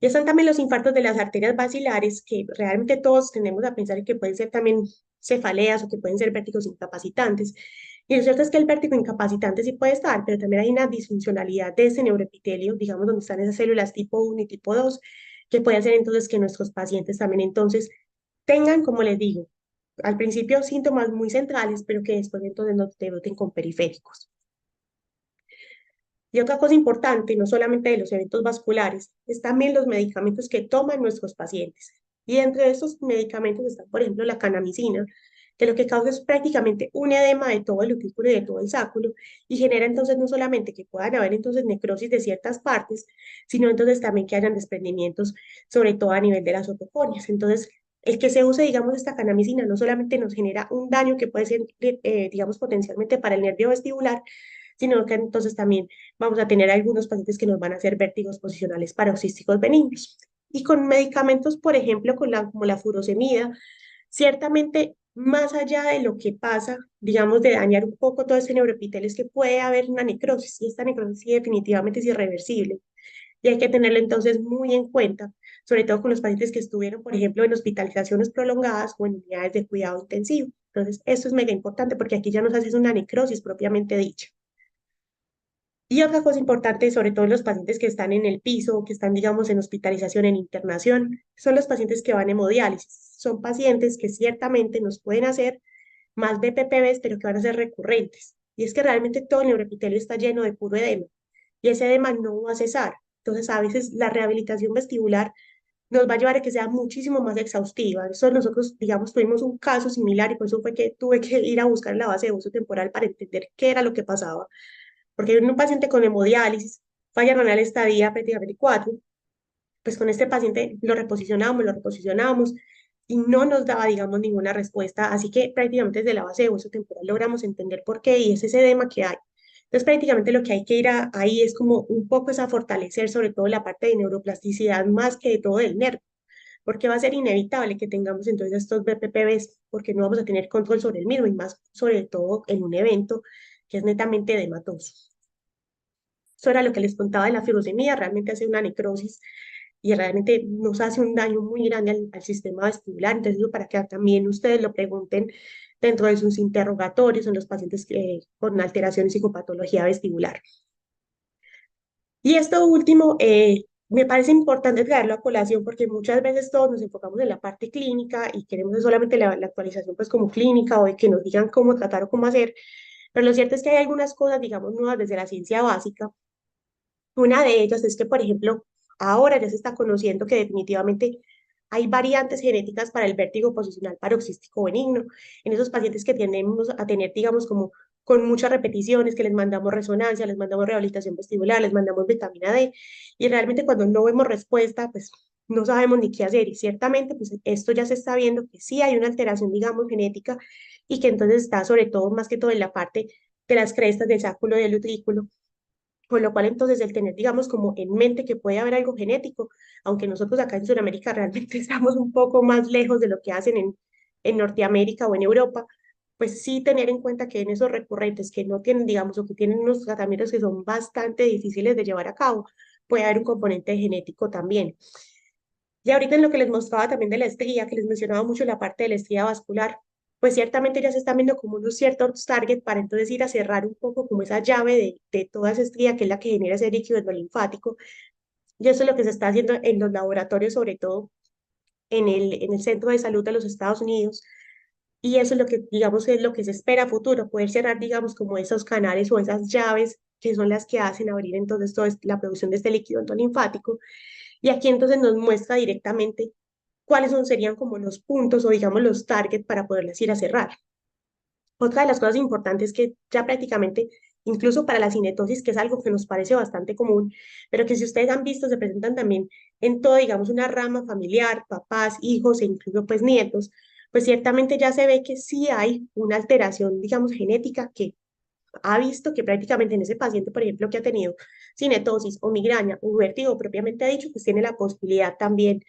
Y están también los infartos de las arterias basilares, que realmente todos tenemos a pensar que pueden ser también cefaleas o que pueden ser vértigos incapacitantes. Y lo cierto es que el vértigo incapacitante sí puede estar, pero también hay una disfuncionalidad de ese neuroepitelio, digamos, donde están esas células tipo 1 y tipo 2, que puede hacer entonces que nuestros pacientes también entonces tengan, como les digo, al principio síntomas muy centrales, pero que después entonces no debuten con periféricos. Y otra cosa importante, no solamente de los eventos vasculares, es también los medicamentos que toman nuestros pacientes. Y entre estos medicamentos está, por ejemplo, la canamicina, que lo que causa es prácticamente un edema de todo el utículo y de todo el sáculo, y genera entonces no solamente que puedan haber entonces necrosis de ciertas partes, sino entonces también que hayan desprendimientos, sobre todo a nivel de las otoconias. Entonces, el que se use, digamos, esta canamicina no solamente nos genera un daño que puede ser, digamos, potencialmente para el nervio vestibular, sino que entonces también vamos a tener algunos pacientes que nos van a hacer vértigos posicionales paroxísticos benignos. Y con medicamentos, por ejemplo, como la furosemida, ciertamente más allá de lo que pasa, digamos, de dañar un poco todo ese neuroepitelio, es que puede haber una necrosis, y esta necrosis sí definitivamente es irreversible. Y hay que tenerlo entonces muy en cuenta, sobre todo con los pacientes que estuvieron, por ejemplo, en hospitalizaciones prolongadas o en unidades de cuidado intensivo. Entonces, esto es mega importante porque aquí ya nos haces una necrosis propiamente dicha. Y otra cosa importante, sobre todo en los pacientes que están en el piso, que están, digamos, en hospitalización, en internación, son los pacientes que van a hemodiálisis. Son pacientes que ciertamente nos pueden hacer más BPPVs, pero que van a ser recurrentes. Y es que realmente todo el neuroepitelio está lleno de puro edema y ese edema no va a cesar. Entonces, a veces la rehabilitación vestibular nos va a llevar a que sea muchísimo más exhaustiva. Eso nosotros, digamos, tuvimos un caso similar y por eso fue que tuve que ir a buscar la base de uso temporal para entender qué era lo que pasaba porque en un paciente con hemodiálisis, falla renal estadia prácticamente 4, pues con este paciente lo reposicionábamos y no nos daba, digamos, ninguna respuesta, así que prácticamente desde la base de hueso temporal logramos entender por qué y es ese edema que hay. Entonces prácticamente lo que hay que ir ahí es como un poco es a fortalecer sobre todo la parte de neuroplasticidad más que de todo el nervio, porque va a ser inevitable que tengamos entonces estos BPPVs porque no vamos a tener control sobre el mismo y más sobre todo en un evento que es netamente edematoso. Eso era lo que les contaba de la fibrosemia, realmente hace una necrosis y realmente nos hace un daño muy grande al sistema vestibular. Entonces, digo, para que también ustedes lo pregunten dentro de sus interrogatorios en los pacientes con alteración y psicopatología vestibular. Y esto último, me parece importante traerlo a colación porque muchas veces todos nos enfocamos en la parte clínica y queremos solamente la actualización pues como clínica o de que nos digan cómo tratar o cómo hacer, pero lo cierto es que hay algunas cosas, digamos, nuevas desde la ciencia básica. Una de ellas es que, por ejemplo, ahora ya se está conociendo que definitivamente hay variantes genéticas para el vértigo posicional paroxístico benigno. En esos pacientes que tendemos a tener, digamos, como con muchas repeticiones, que les mandamos resonancia, les mandamos rehabilitación vestibular, les mandamos vitamina D, y realmente cuando no vemos respuesta, pues no sabemos ni qué hacer. Y ciertamente, pues esto ya se está viendo que sí hay una alteración, digamos, genética, y que entonces está sobre todo, más que todo en la parte de las crestas del sáculo del utrículo, con lo cual entonces el tener, digamos, como en mente que puede haber algo genético, aunque nosotros acá en Sudamérica realmente estamos un poco más lejos de lo que hacen en Norteamérica o en Europa, pues sí tener en cuenta que en esos recurrentes que no tienen, digamos, o que tienen unos tratamientos que son bastante difíciles de llevar a cabo, puede haber un componente genético también. Y ahorita en lo que les mostraba también de la estría, que les mencionaba mucho la parte de la estría vascular, pues ciertamente ya se están viendo como unos ciertos target para entonces ir a cerrar un poco como esa llave de toda esa estría que es la que genera ese líquido linfático. Y eso es lo que se está haciendo en los laboratorios, sobre todo en el Centro de Salud de los Estados Unidos. Y eso es lo que, digamos, es lo que se espera a futuro, poder cerrar, digamos, como esos canales o esas llaves que son las que hacen abrir entonces toda la producción de este líquido linfático. Y aquí entonces nos muestra directamente cuáles serían como los puntos o digamos los targets para poderlas ir a cerrar. Otra de las cosas importantes que ya prácticamente, incluso para la cinetosis, que es algo que nos parece bastante común, pero que si ustedes han visto se presentan también en todo, digamos, una rama familiar, papás, hijos e incluso pues nietos, pues ciertamente ya se ve que sí hay una alteración, digamos, genética que ha visto que prácticamente en ese paciente, por ejemplo, que ha tenido cinetosis o migraña o vértigo propiamente dicho, pues tiene la posibilidad también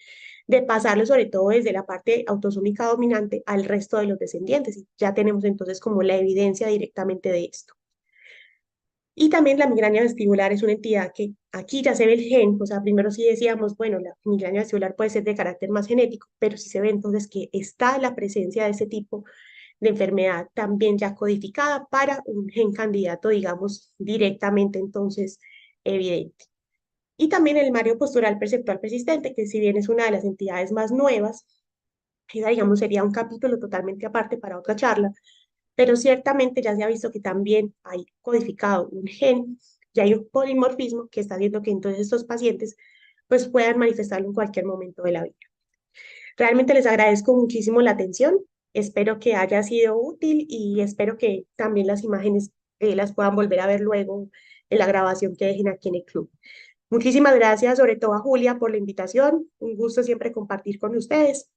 de pasarlo sobre todo desde la parte autosómica dominante al resto de los descendientes. Y ya tenemos entonces como la evidencia directamente de esto. Y también la migraña vestibular es una entidad que aquí ya se ve el gen, o sea, primero sí decíamos, bueno, la migraña vestibular puede ser de carácter más genético, pero sí se ve entonces que está la presencia de ese tipo de enfermedad también ya codificada para un gen candidato, digamos, directamente entonces evidente. Y también el Mario Postural Perceptual Persistente, que si bien es una de las entidades más nuevas, esa, digamos, sería un capítulo totalmente aparte para otra charla, pero ciertamente ya se ha visto que también hay codificado un gen, ya hay un polimorfismo que está haciendo que entonces estos pacientes pues puedan manifestarlo en cualquier momento de la vida. Realmente les agradezco muchísimo la atención, espero que haya sido útil y espero que también las imágenes las puedan volver a ver luego en la grabación que dejen aquí en el club. Muchísimas gracias, sobre todo a Julia, por la invitación. Un gusto siempre compartir con ustedes.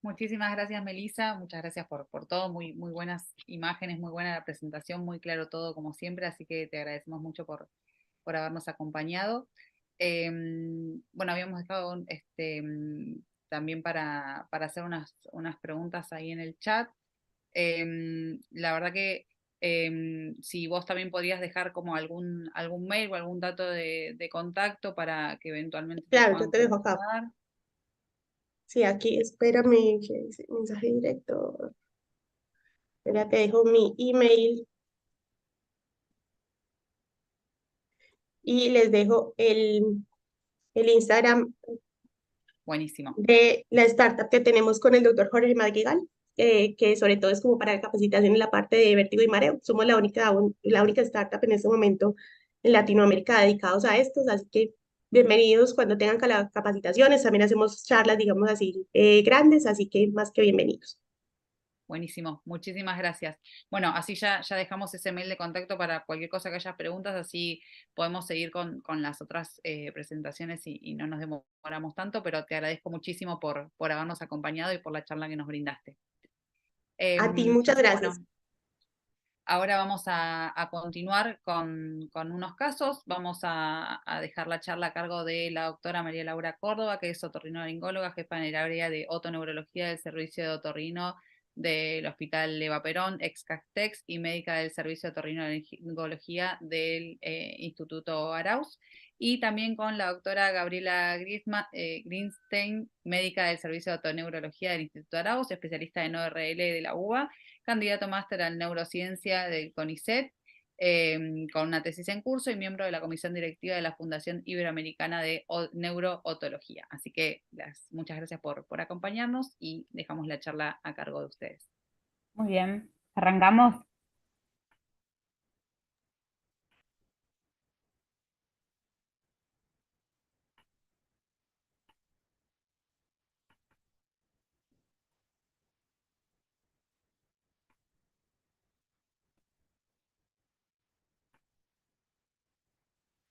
Muchísimas gracias, Melissa. Muchas gracias por todo. Muy, muy buenas imágenes, muy buena la presentación, muy claro todo como siempre. Así que te agradecemos mucho por habernos acompañado. Bueno, habíamos dejado también para hacer unas preguntas ahí en el chat. La verdad que si vos también podrías dejar como algún mail o algún dato de contacto para que eventualmente te Claro, yo puedan te dejo acá. contactar. Sí, aquí, espérame, que dice mensaje directo. Espera, te dejo mi email y les dejo el Instagram Buenísimo. de la startup que tenemos con el doctor Jorge Madrigal, que sobre todo es como para capacitación en la parte de vértigo y mareo. Somos la única startup en este momento en Latinoamérica dedicados a estos, así que bienvenidos cuando tengan capacitaciones. También hacemos charlas, digamos así, grandes, así que más que bienvenidos. Buenísimo, muchísimas gracias. Bueno, así ya dejamos ese mail de contacto para cualquier cosa que haya preguntas, así podemos seguir con las otras presentaciones y no nos demoramos tanto, pero te agradezco muchísimo por habernos acompañado y por la charla que nos brindaste. A ti, muchas gracias. Bueno, ahora vamos a continuar con unos casos. Vamos a dejar la charla a cargo de la doctora María Laura Córdoba, que es otorrinolaringóloga, jefa en el área de otoneurología del servicio de otorrino del Hospital Eva Perón, ex Castex, y médica del servicio de otorrinolaringología del Instituto Arauz. Y también con la doctora Gabriela Greenstein, médica del servicio de otoneurología del Instituto Arauz, especialista en ORL de la UBA, candidato máster en neurociencia del CONICET, con una tesis en curso y miembro de la comisión directiva de la Fundación Iberoamericana de Neurootología. Así que muchas gracias por acompañarnos y dejamos la charla a cargo de ustedes. Muy bien, arrancamos.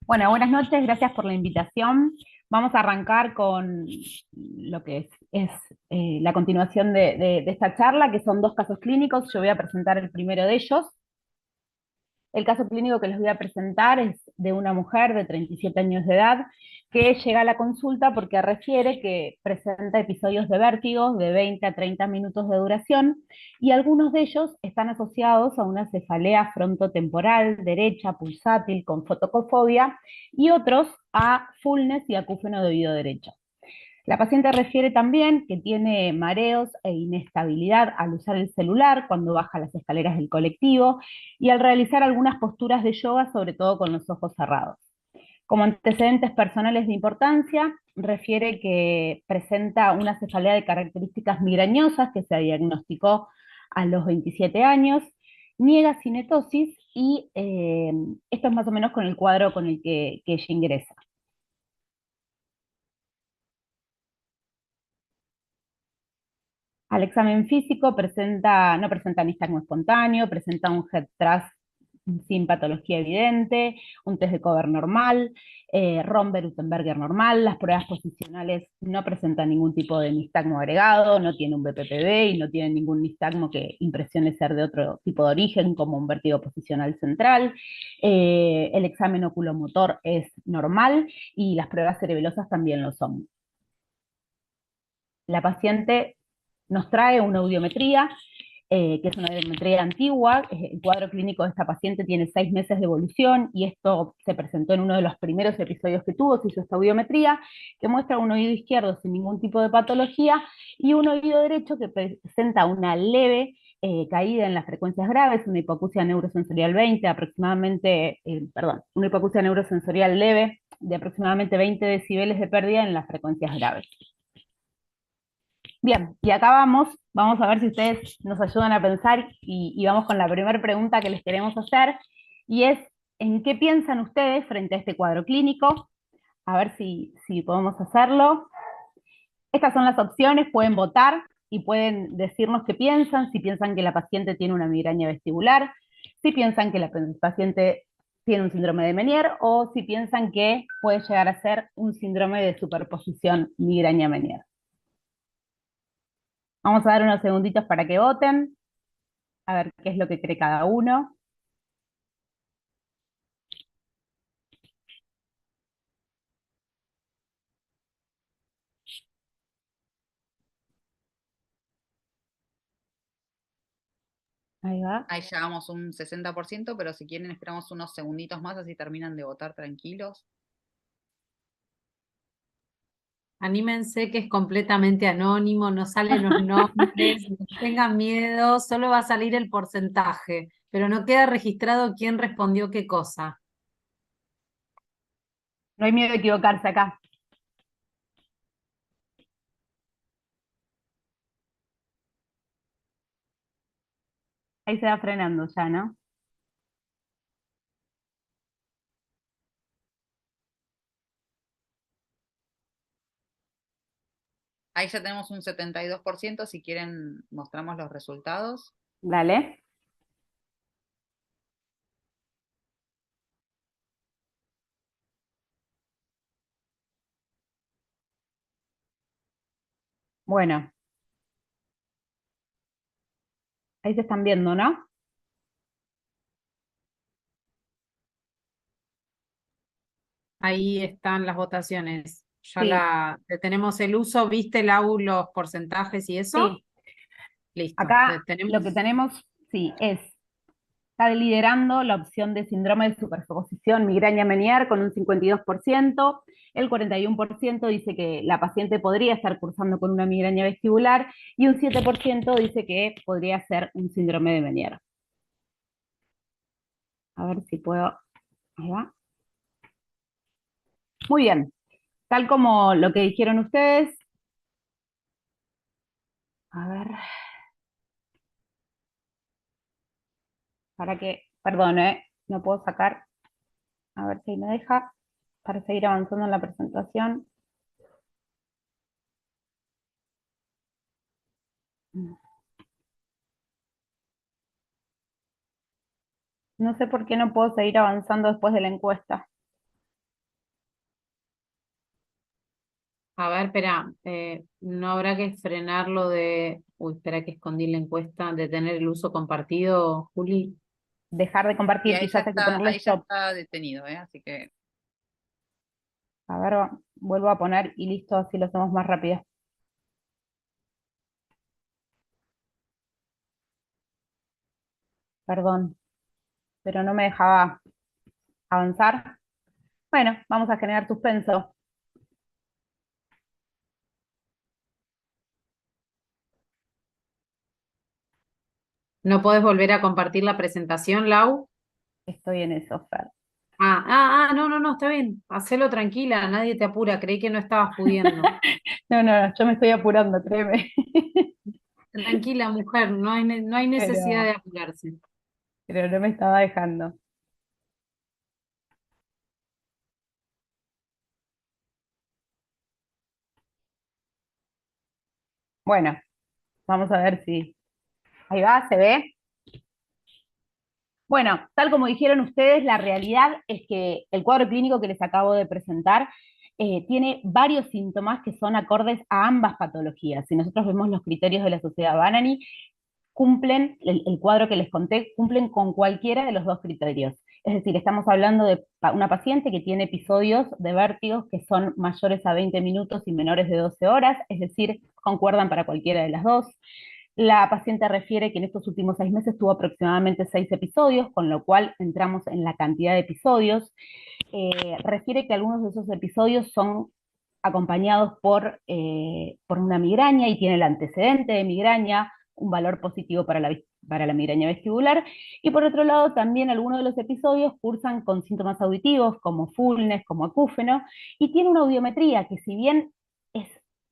Bueno, buenas noches, gracias por la invitación. Vamos a arrancar con lo que es la continuación de esta charla, que son dos casos clínicos. Yo voy a presentar el primero de ellos. El caso clínico que les voy a presentar es de una mujer de 37 años de edad que llega a la consulta porque refiere que presenta episodios de vértigo de 20 a 30 minutos de duración y algunos de ellos están asociados a una cefalea frontotemporal derecha pulsátil con fotocofobia y otros a fullness y acúfeno de oído derecho. La paciente refiere también que tiene mareos e inestabilidad al usar el celular cuando baja las escaleras del colectivo y al realizar algunas posturas de yoga, sobre todo con los ojos cerrados. Como antecedentes personales de importancia, refiere que presenta una cefalea de características migrañosas que se diagnosticó a los 27 años, niega cinetosis y esto es más o menos con el cuadro con el que ella ingresa. Al examen físico no presenta nistagmo espontáneo, presenta un head thrust sin patología evidente, un test de Cover normal, Romberg-Rutenberger normal, las pruebas posicionales no presentan ningún tipo de nistagmo agregado, no tiene un BPPV y no tiene ningún nistagmo que impresione ser de otro tipo de origen, como un vértigo posicional central, el examen oculomotor es normal y las pruebas cerebelosas también lo son. La paciente nos trae una audiometría que es una audiometría antigua. El cuadro clínico de esta paciente tiene 6 meses de evolución, y esto se presentó en uno de los primeros episodios que tuvo, se hizo esta audiometría, que muestra un oído izquierdo sin ningún tipo de patología, y un oído derecho que presenta una leve caída en las frecuencias graves, una hipoacusia neurosensorial 20, una hipoacusia neurosensorial leve de aproximadamente 20 decibeles de pérdida en las frecuencias graves. Bien, y acá vamos a ver si ustedes nos ayudan a pensar, y vamos con la primera pregunta que les queremos hacer, y es, ¿en qué piensan ustedes frente a este cuadro clínico? A ver si podemos hacerlo. Estas son las opciones, pueden votar y pueden decirnos qué piensan, si piensan que la paciente tiene una migraña vestibular, si piensan que la paciente tiene un síndrome de Meniere, o si piensan que puede llegar a ser un síndrome de superposición migraña-Meniere. Vamos a dar unos segunditos para que voten, a ver qué es lo que cree cada uno. Ahí va. Ahí llevamos un 60%, pero si quieren esperamos unos segunditos más, así terminan de votar tranquilos. Anímense que es completamente anónimo, no salen los nombres, no tengan miedo, solo va a salir el porcentaje, pero no queda registrado quién respondió qué cosa. No hay miedo de equivocarse acá. Ahí se va frenando ya, ¿no? Ahí ya tenemos un 72%, si quieren mostramos los resultados. Dale. Bueno. Ahí se están viendo, ¿no? Ahí están las votaciones. Sí. Tenemos el uso, ¿viste, Lau, los porcentajes y eso? Sí. Listo. Acá lo que tenemos, sí, está liderando la opción de síndrome de superposición migraña-Meniere con un 52%, el 41% dice que la paciente podría estar cursando con una migraña vestibular, y un 7% dice que podría ser un síndrome de Meniere. A ver si puedo, ahí va. Muy bien, tal como lo que dijeron ustedes, a ver, perdón, no puedo sacar, a ver si me deja, para seguir avanzando en la presentación. No sé por qué no puedo seguir avanzando después de la encuesta. A ver, espera, no habrá que frenarlo de... Uy, espera que escondí la encuesta, de tener el uso compartido, Juli. Dejar de Y compartir, ahí quizás hay que ponerle ahí ya stop. está detenido, así que... A ver, vuelvo a poner y listo, así lo hacemos más rápido. Perdón, pero no me dejaba avanzar. Bueno, vamos a generar suspenso. ¿No podés volver a compartir la presentación, Lau? Estoy en eso, Fer. No, está bien. Hacelo tranquila, nadie te apura, creí que no estabas pudiendo. No, yo me estoy apurando, créeme. Tranquila, mujer, no hay necesidad de Pero, apurarse. pero no me estaba dejando. Bueno, vamos a ver si... Ahí va, ¿se ve? Bueno, tal como dijeron ustedes, la realidad es que el cuadro clínico que les acabo de presentar tiene varios síntomas que son acordes a ambas patologías. Si nosotros vemos los criterios de la Sociedad Banani, cumplen, el cuadro que les conté, cumplen con cualquiera de los dos criterios. Es decir, estamos hablando de una paciente que tiene episodios de vértigos que son mayores a 20 minutos y menores de 12 horas, es decir, concuerdan para cualquiera de las dos. La paciente refiere que en estos últimos 6 meses tuvo aproximadamente 6 episodios, con lo cual entramos en la cantidad de episodios. Refiere que algunos de esos episodios son acompañados por una migraña y tiene el antecedente de migraña, un valor positivo para la migraña vestibular, y por otro lado también algunos de los episodios cursan con síntomas auditivos como fullness, como acúfeno, y tiene una audiometría que, si bien es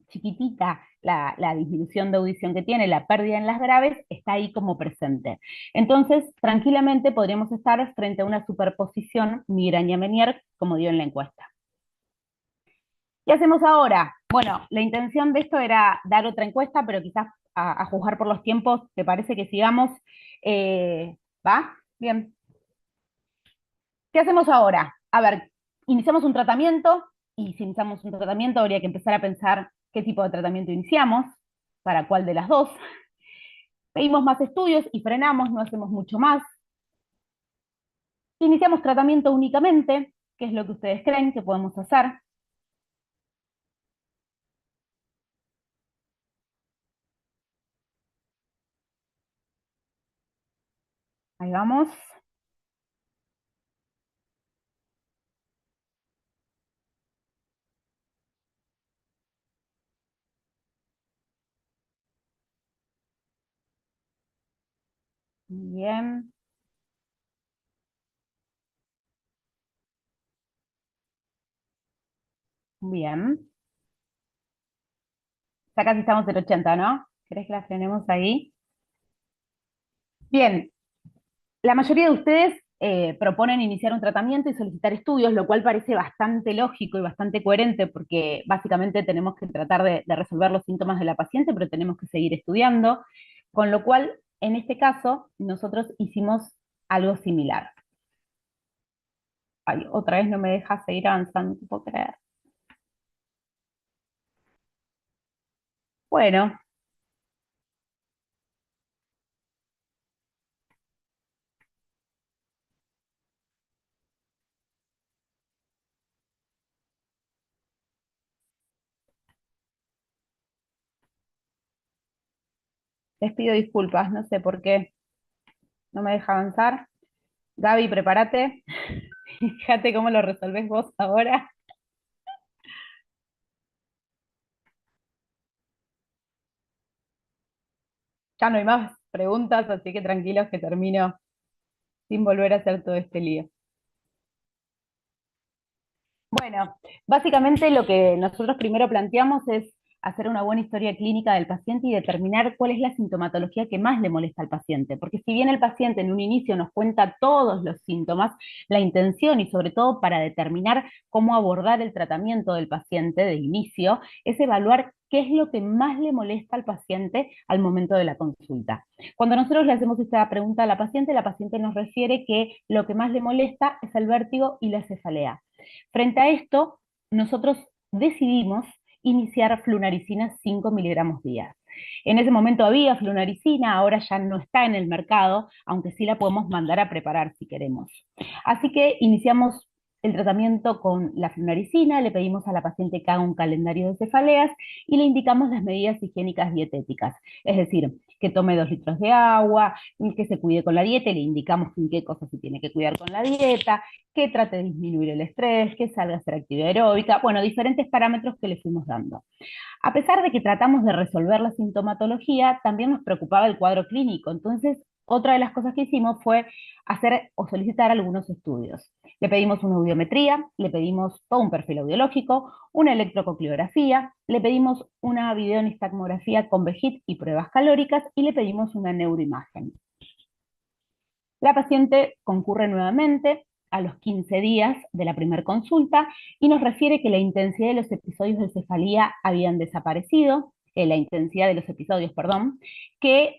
chiquitita la disminución de audición que tiene, la pérdida en las graves, está ahí como presente. Entonces, tranquilamente podríamos estar frente a una superposición migraña-Meniere, como dio en la encuesta. ¿Qué hacemos ahora? Bueno, la intención de esto era dar otra encuesta, pero quizás a juzgar por los tiempos, ¿te parece que sigamos? ¿Va? Bien. ¿Qué hacemos ahora? A ver, iniciamos un tratamiento, y si iniciamos un tratamiento habría que empezar a pensar qué tipo de tratamiento iniciamos, para cuál de las dos. Pedimos más estudios y frenamos, no hacemos mucho más. Iniciamos tratamiento únicamente, ¿qué es lo que ustedes creen que podemos hacer? Ahí vamos. Bien. Bien. Ya casi estamos en 80, ¿no? ¿Querés que la frenemos ahí? Bien, la mayoría de ustedes proponen iniciar un tratamiento y solicitar estudios, lo cual parece bastante lógico y bastante coherente, porque básicamente tenemos que tratar de resolver los síntomas de la paciente, pero tenemos que seguir estudiando, con lo cual, en este caso, nosotros hicimos algo similar. Ay, otra vez no me deja seguir avanzando, no puedo creer. Bueno, les pido disculpas, no sé por qué no me deja avanzar. Gaby, prepárate. Fíjate cómo lo resolvés vos ahora. Ya no hay más preguntas, así que tranquilos que termino sin volver a hacer todo este lío. Bueno, básicamente lo que nosotros primero planteamos es hacer una buena historia clínica del paciente y determinar cuál es la sintomatología que más le molesta al paciente. Porque si bien el paciente en un inicio nos cuenta todos los síntomas, la intención, y sobre todo para determinar cómo abordar el tratamiento del paciente de inicio, es evaluar qué es lo que más le molesta al paciente al momento de la consulta. Cuando nosotros le hacemos esta pregunta a la paciente nos refiere que lo que más le molesta es el vértigo y la cefalea. Frente a esto, nosotros decidimos iniciar flunaricina 5 miligramos día. En ese momento había flunaricina, ahora ya no está en el mercado, aunque sí la podemos mandar a preparar si queremos. Así que iniciamos el tratamiento con la flunaricina, le pedimos a la paciente que haga un calendario de cefaleas y le indicamos las medidas higiénicas dietéticas, es decir, que tome 2 litros de agua, que se cuide con la dieta, y le indicamos en qué cosas se tiene que cuidar con la dieta, que trate de disminuir el estrés, que salga a hacer actividad aeróbica, bueno, diferentes parámetros que le fuimos dando. A pesar de que tratamos de resolver la sintomatología, también nos preocupaba el cuadro clínico. Entonces, otra de las cosas que hicimos fue hacer o solicitar algunos estudios. Le pedimos una audiometría, le pedimos todo un perfil audiológico, una electrococriografía, le pedimos una videonistagmografía con VEGIT y pruebas calóricas, y le pedimos una neuroimagen. La paciente concurre nuevamente a los 15 días de la primera consulta y nos refiere que la intensidad de los episodios de cefalía habían desaparecido, la intensidad de los episodios, perdón, que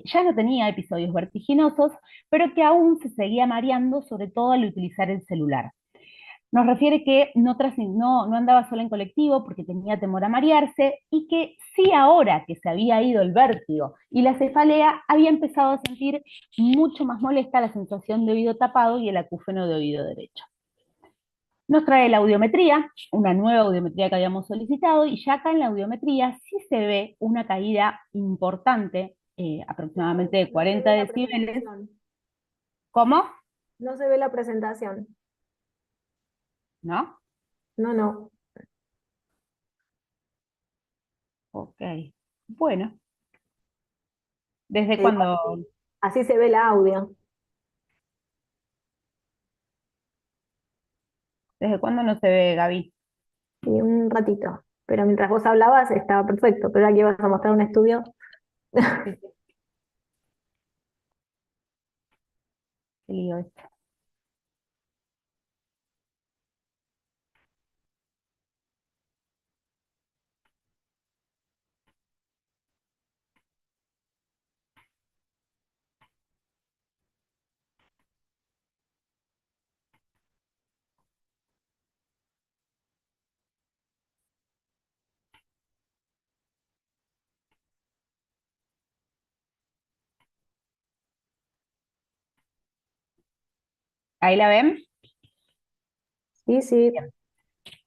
ya no tenía episodios vertiginosos, pero que aún se seguía mareando, sobre todo al utilizar el celular. Nos refiere que no andaba sola en colectivo porque tenía temor a marearse, y que sí, ahora que se había ido el vértigo y la cefalea, había empezado a sentir mucho más molesta la sensación de oído tapado y el acúfeno de oído derecho. Nos trae la audiometría, una nueva audiometría que habíamos solicitado, y ya acá en la audiometría sí se ve una caída importante aproximadamente de No se 40 ve la decibeles. presentación. ¿Cómo? No se ve la presentación. ¿No? No, no. Ok. Bueno, ¿desde Te digo, cuándo, así se ve el audio. desde cuándo no se ve, Gaby? Y un ratito. Pero mientras vos hablabas estaba perfecto. Pero aquí vas a mostrar un estudio. Sí, sí, qué lío esto. ¿Ahí la ven? Sí, sí. Bien.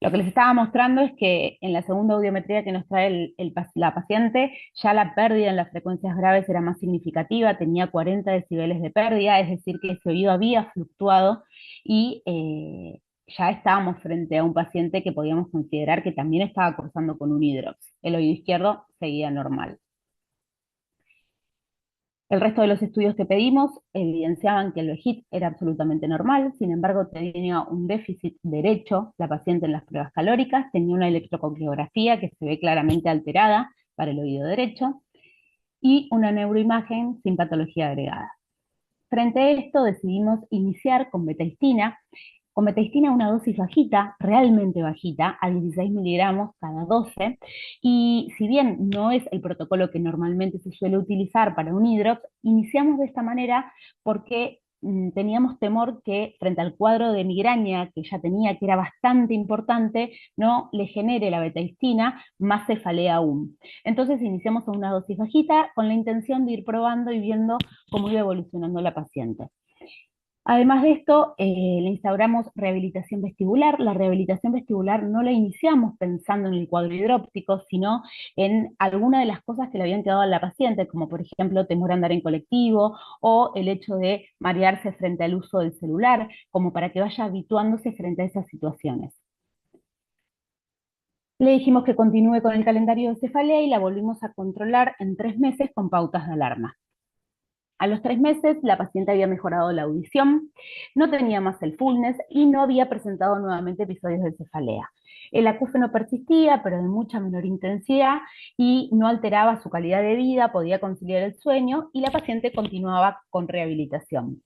Lo que les estaba mostrando es que en la segunda audiometría que nos trae la paciente, ya la pérdida en las frecuencias graves era más significativa, tenía 40 decibeles de pérdida, es decir, que ese oído había fluctuado y ya estábamos frente a un paciente que podíamos considerar que también estaba cursando con un hidrox. El oído izquierdo seguía normal. El resto de los estudios que pedimos evidenciaban que el VEGIT era absolutamente normal, sin embargo tenía un déficit derecho la paciente en las pruebas calóricas, tenía una electrocondiografía que se ve claramente alterada para el oído derecho y una neuroimagen sin patología agregada. Frente a esto decidimos iniciar con betaistina una dosis bajita, realmente bajita, a 16 miligramos cada 12, y si bien no es el protocolo que normalmente se suele utilizar para un hidrox, iniciamos de esta manera porque teníamos temor que frente al cuadro de migraña que ya tenía, que era bastante importante, no le genere la betaistina más cefalea aún. Entonces iniciamos a una dosis bajita con la intención de ir probando y viendo cómo iba evolucionando la paciente. Además de esto, le instauramos rehabilitación vestibular. La rehabilitación vestibular no la iniciamos pensando en el cuadro hidróptico, sino en alguna de las cosas que le habían quedado a la paciente, como por ejemplo temor a andar en colectivo o el hecho de marearse frente al uso del celular, como para que vaya habituándose frente a esas situaciones. Le dijimos que continúe con el calendario de cefalea y la volvimos a controlar en 3 meses con pautas de alarma. A los 3 meses, la paciente había mejorado la audición, no tenía más el fullness y no había presentado nuevamente episodios de cefalea. El acúfeno persistía, pero de mucha menor intensidad y no alteraba su calidad de vida, podía conciliar el sueño y la paciente continuaba con rehabilitación.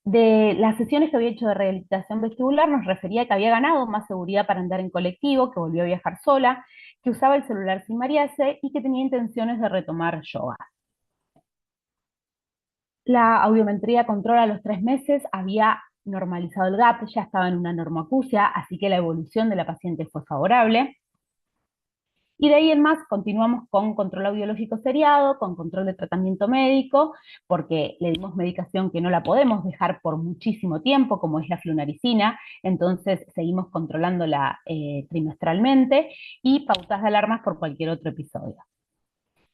De las sesiones que había hecho de rehabilitación vestibular nos refería que había ganado más seguridad para andar en colectivo, que volvió a viajar sola, que usaba el celular sin marearse y que tenía intenciones de retomar yoga. La audiometría control a los 3 meses había normalizado el gap, ya estaba en una normoacusia, así que la evolución de la paciente fue favorable. Y de ahí en más continuamos con control audiológico seriado, con control de tratamiento médico, porque le dimos medicación que no la podemos dejar por muchísimo tiempo, como es la flunaricina, entonces seguimos controlándola trimestralmente, y pautas de alarmas por cualquier otro episodio.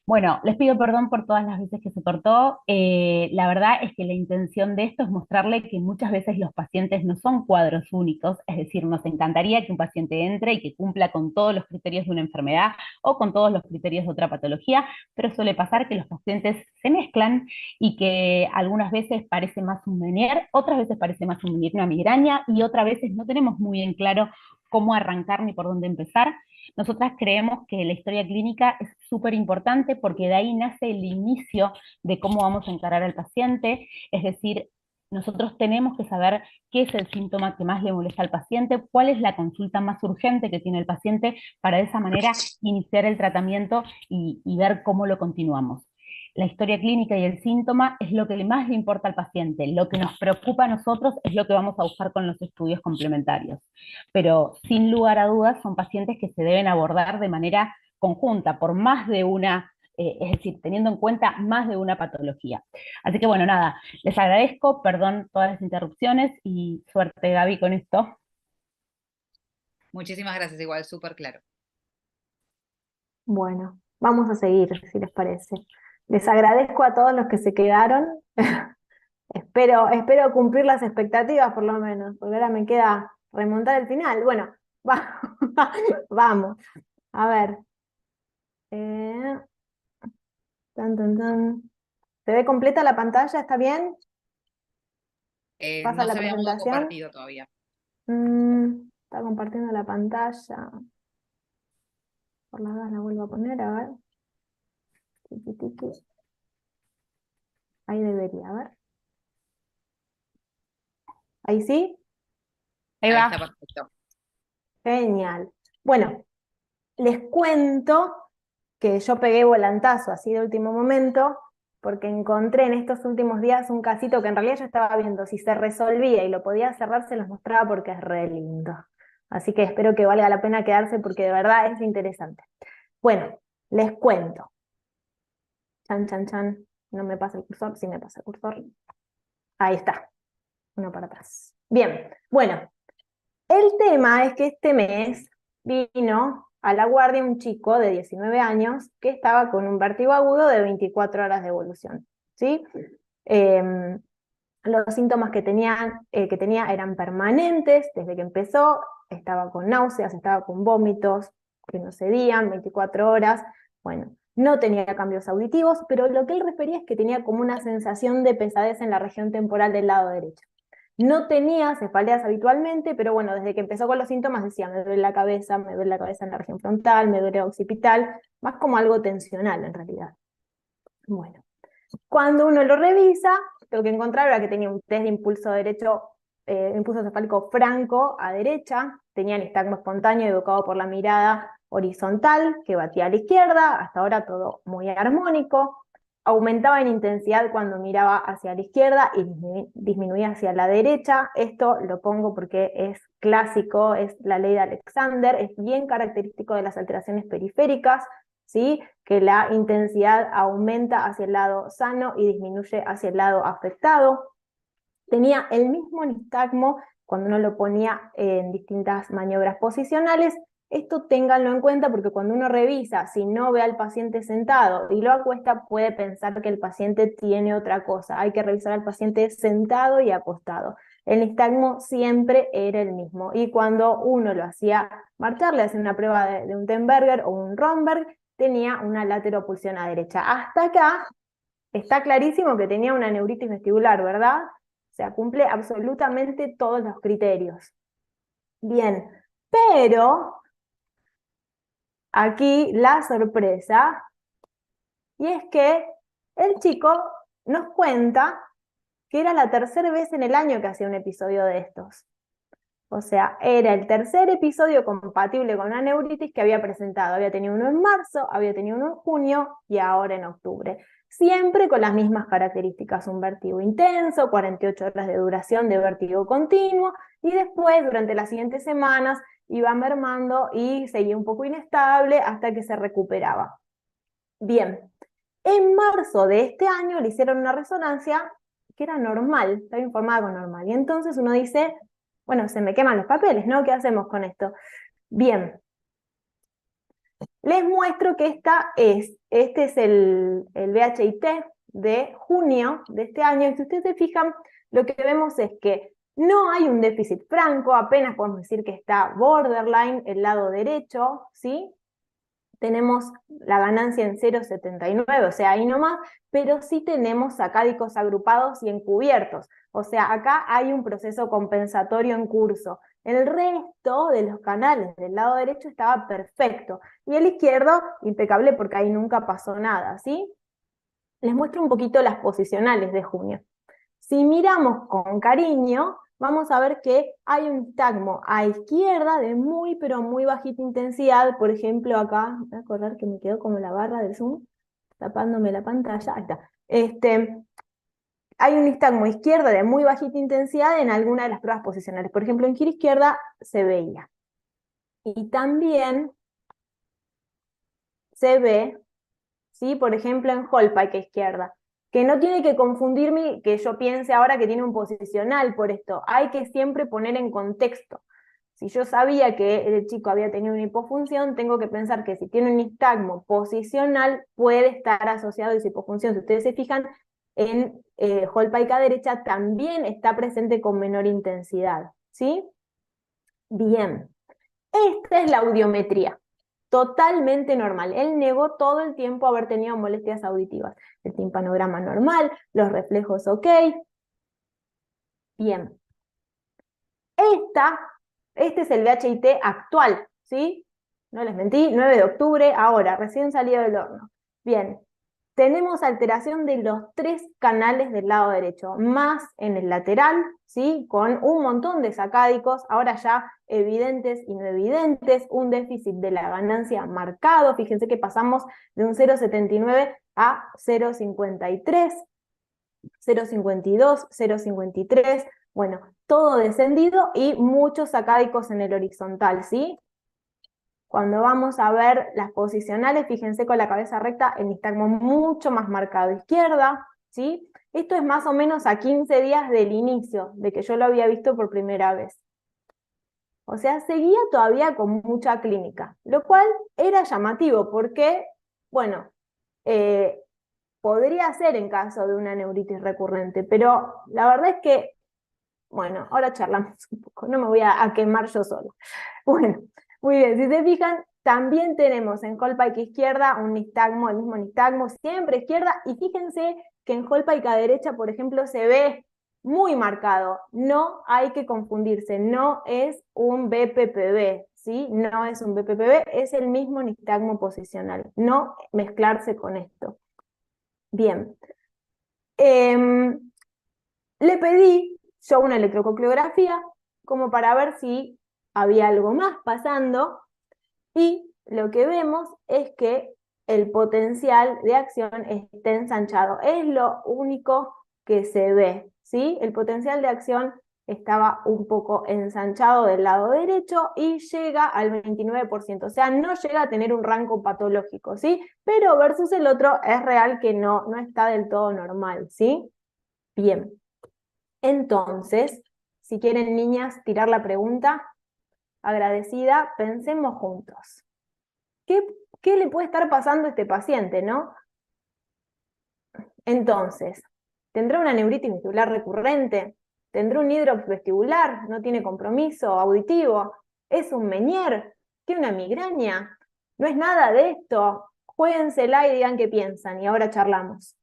Bueno, les pido perdón por todas las veces que se cortó. La verdad es que la intención de esto es mostrarle que muchas veces los pacientes no son cuadros únicos, es decir, nos encantaría que un paciente entre y que cumpla con todos los criterios de una enfermedad o con todos los criterios de otra patología, pero suele pasar que los pacientes se mezclan y que algunas veces parece más un Menier, otras veces parece más un Menier una migraña y otras veces no tenemos muy en claro cómo arrancar ni por dónde empezar. Nosotras creemos que la historia clínica es súper importante porque de ahí nace el inicio de cómo vamos a encarar al paciente, es decir, nosotros tenemos que saber qué es el síntoma que más le molesta al paciente, cuál es la consulta más urgente que tiene el paciente, para de esa manera iniciar el tratamiento y ver cómo lo continuamos. La historia clínica y el síntoma es lo que más le importa al paciente. Lo que nos preocupa a nosotros es lo que vamos a buscar con los estudios complementarios. Pero sin lugar a dudas son pacientes que se deben abordar de manera conjunta, por más de una, es decir, teniendo en cuenta más de una patología. Así que bueno, nada, les agradezco, perdón todas las interrupciones y suerte Gaby con esto. Muchísimas gracias, igual, súper claro. Bueno, vamos a seguir, si les parece. Les agradezco a todos los que se quedaron. Espero cumplir las expectativas por lo menos, porque ahora me queda remontar el final. Bueno, vamos. A ver. Tan, tan, tan. ¿Se ve completa la pantalla? ¿Está bien? ¿Pasa No la se ve a modo presentación? compartido todavía. Está compartiendo la pantalla. Por las dudas la vuelvo a poner, a ver. Tiki, tiki. Ahí debería, a ver. ¿Ahí sí? Ahí Ahí va. está perfecto. Genial. Bueno, les cuento que yo pegué volantazo así de último momento, porque encontré en estos últimos días un casito que en realidad yo estaba viendo si se resolvía y lo podía cerrar, se los mostraba porque es re lindo. Así que espero que valga la pena quedarse porque de verdad es interesante. Bueno, les cuento. Chan, chan, chan. No me pasa el cursor, sí me pasa el cursor. Ahí está. Uno para atrás. Bien, bueno. El tema es que este mes vino a la guardia un chico de 19 años que estaba con un vértigo agudo de 24 horas de evolución, ¿sí? Los síntomas que tenía eran permanentes desde que empezó, estaba con náuseas, estaba con vómitos que no cedían, 24 horas, bueno, no tenía cambios auditivos, pero lo que él refería es que tenía como una sensación de pesadez en la región temporal del lado derecho. No tenía cefaleas habitualmente, pero bueno, desde que empezó con los síntomas decía, me duele la cabeza en la región frontal, me duele occipital, más como algo tensional en realidad. Bueno, cuando uno lo revisa, lo que encontraron era que tenía un test de impulso derecho, impulso cefálico franco a derecha, tenía nistagmo espontáneo educado por la mirada horizontal, que batía a la izquierda, hasta ahora todo muy armónico, aumentaba en intensidad cuando miraba hacia la izquierda y disminuía hacia la derecha. Esto lo pongo porque es clásico, es la ley de Alexander, es bien característico de las alteraciones periféricas, ¿sí? Que la intensidad aumenta hacia el lado sano y disminuye hacia el lado afectado. Tenía el mismo nistagmo cuando uno lo ponía en distintas maniobras posicionales. Esto ténganlo en cuenta porque cuando uno revisa, si no ve al paciente sentado y lo acuesta, puede pensar que el paciente tiene otra cosa. Hay que revisar al paciente sentado y acostado. El nistagmo siempre era el mismo. Y cuando uno lo hacía marchar, le hacía una prueba de un Tenberger o un Romberg, tenía una lateropulsión a derecha. Hasta acá está clarísimo que tenía una neuritis vestibular, ¿verdad? O sea, cumple absolutamente todos los criterios. Bien, pero aquí la sorpresa, y es que el chico nos cuenta que era la tercera vez en el año que hacía un episodio de estos. O sea, era el tercer episodio compatible con una neuritis que había presentado. Había tenido uno en marzo, había tenido uno en junio y ahora en octubre. Siempre con las mismas características, un vértigo intenso, 48 horas de duración de vértigo continuo, y después, durante las siguientes semanas, iba mermando y seguía un poco inestable hasta que se recuperaba. Bien, en marzo de este año le hicieron una resonancia que era normal, estaba informada con normal, y entonces uno dice, bueno, se me queman los papeles, ¿no? ¿Qué hacemos con esto? Bien, les muestro que este es el VHIT de junio de este año, y si ustedes se fijan, lo que vemos es que no hay un déficit franco, apenas podemos decir que está borderline el lado derecho, ¿sí? Tenemos la ganancia en 0,79, o sea, ahí nomás, pero sí tenemos sacádicos agrupados y encubiertos, o sea, acá hay un proceso compensatorio en curso. El resto de los canales del lado derecho estaba perfecto, y el izquierdo impecable porque ahí nunca pasó nada, ¿sí? Les muestro un poquito las posicionales de junio. Si miramos con cariño, vamos a ver que hay un nistagmo a izquierda de muy pero muy bajita intensidad. Por ejemplo, acá, voy a acordar que me quedó como la barra del zoom, tapándome la pantalla, ahí está. Hay un nistagmo a izquierda de muy bajita intensidad en alguna de las pruebas posicionales. Por ejemplo, en giro izquierda se veía. Y también se ve, ¿sí? Por ejemplo, en Holpike a izquierda, que no tiene que confundirme que yo piense ahora que tiene un posicional por esto, hay que siempre poner en contexto, Si yo sabía que el chico había tenido una hipofunción, tengo que pensar que si tiene un nistagmo posicional, puede estar asociado a esa hipofunción. Si ustedes se fijan, en Holpaica derecha también está presente con menor intensidad, ¿sí? Bien, esta es la audiometría, totalmente normal. Él negó todo el tiempo haber tenido molestias auditivas. El timpanograma normal, los reflejos ok. Bien. Este es el VHIT actual, ¿sí? No les mentí, 9 de octubre, ahora, recién salido del horno. Bien, tenemos alteración de los 3 canales del lado derecho, más en el lateral, ¿sí? Con un montón de sacádicos, ahora ya evidentes y no evidentes, un déficit de la ganancia marcado, fíjense que pasamos de un 0,79 a 0,53, 0,52, 0,53, bueno, todo descendido y muchos sacádicos en el horizontal, ¿sí? Cuando vamos a ver las posicionales, fíjense con la cabeza recta, el nistagmo mucho más marcado a izquierda, ¿sí? Esto es más o menos a 15 días del inicio, de que yo lo había visto por primera vez. O sea, seguía todavía con mucha clínica, lo cual era llamativo porque, bueno, podría ser en caso de una neuritis recurrente, pero la verdad es que, bueno, ahora charlamos un poco, no me voy a quemar yo sola. Bueno, muy bien, si se fijan, también tenemos en Holpaica izquierda un nistagmo, el mismo nistagmo, siempre izquierda, y fíjense que en Holpaica derecha, por ejemplo, se ve muy marcado, no hay que confundirse, no es un BPPB, ¿sí? No es un BPPB, es el mismo nistagmo posicional, no mezclarse con esto. Bien. Le pedí yo una electrococleografía como para ver si había algo más pasando y lo que vemos es que el potencial de acción está ensanchado. Es lo único que se ve, ¿sí? El potencial de acción estaba un poco ensanchado del lado derecho y llega al 29%, o sea, no llega a tener un rango patológico, ¿sí? Pero versus el otro es real que no está del todo normal, ¿sí? Bien, entonces, si quieren niñas tirar la pregunta, agradecida, pensemos juntos. ¿Qué le puede estar pasando a este paciente, no? Entonces, ¿tendrá una neuritis vestibular recurrente? ¿Tendrá un hidrops vestibular? ¿No tiene compromiso auditivo? ¿Es un Menier? ¿Tiene una migraña? ¿No es nada de esto? Juéguensela y digan qué piensan, y ahora charlamos.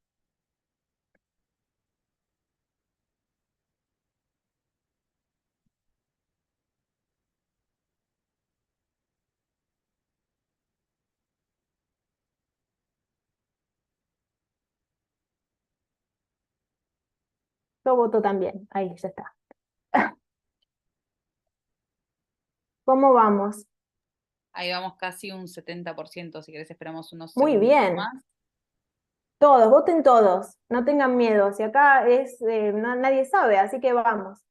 Yo voto también, ahí ya está. ¿Cómo vamos? Ahí vamos casi un 70%, si querés esperamos unos Muy segunditos bien. más. Todos, voten todos, no tengan miedo, si acá es, nadie sabe, así que vamos.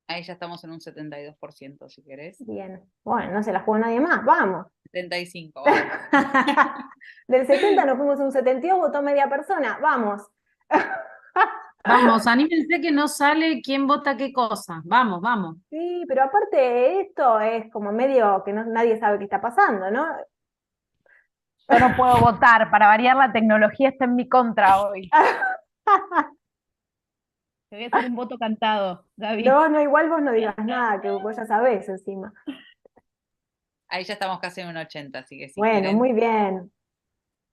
Ahí ya estamos en un 72%, si querés. Bien, bueno, no se la jugó nadie más, vamos. 75, vamos. Del 70 nos fuimos a un 72, votó media persona, vamos. Vamos, anímense que no sale quién vota qué cosa. Vamos, vamos. Sí, pero aparte esto es como medio que nadie sabe qué está pasando, ¿no? Yo no puedo votar, para variar la tecnología está en mi contra hoy. Te voy a hacer un voto cantado, Gaby. No, igual vos no digas nada, que vos ya sabés encima. Ahí ya estamos casi en un 80, así que si Bueno, quieren. muy bien.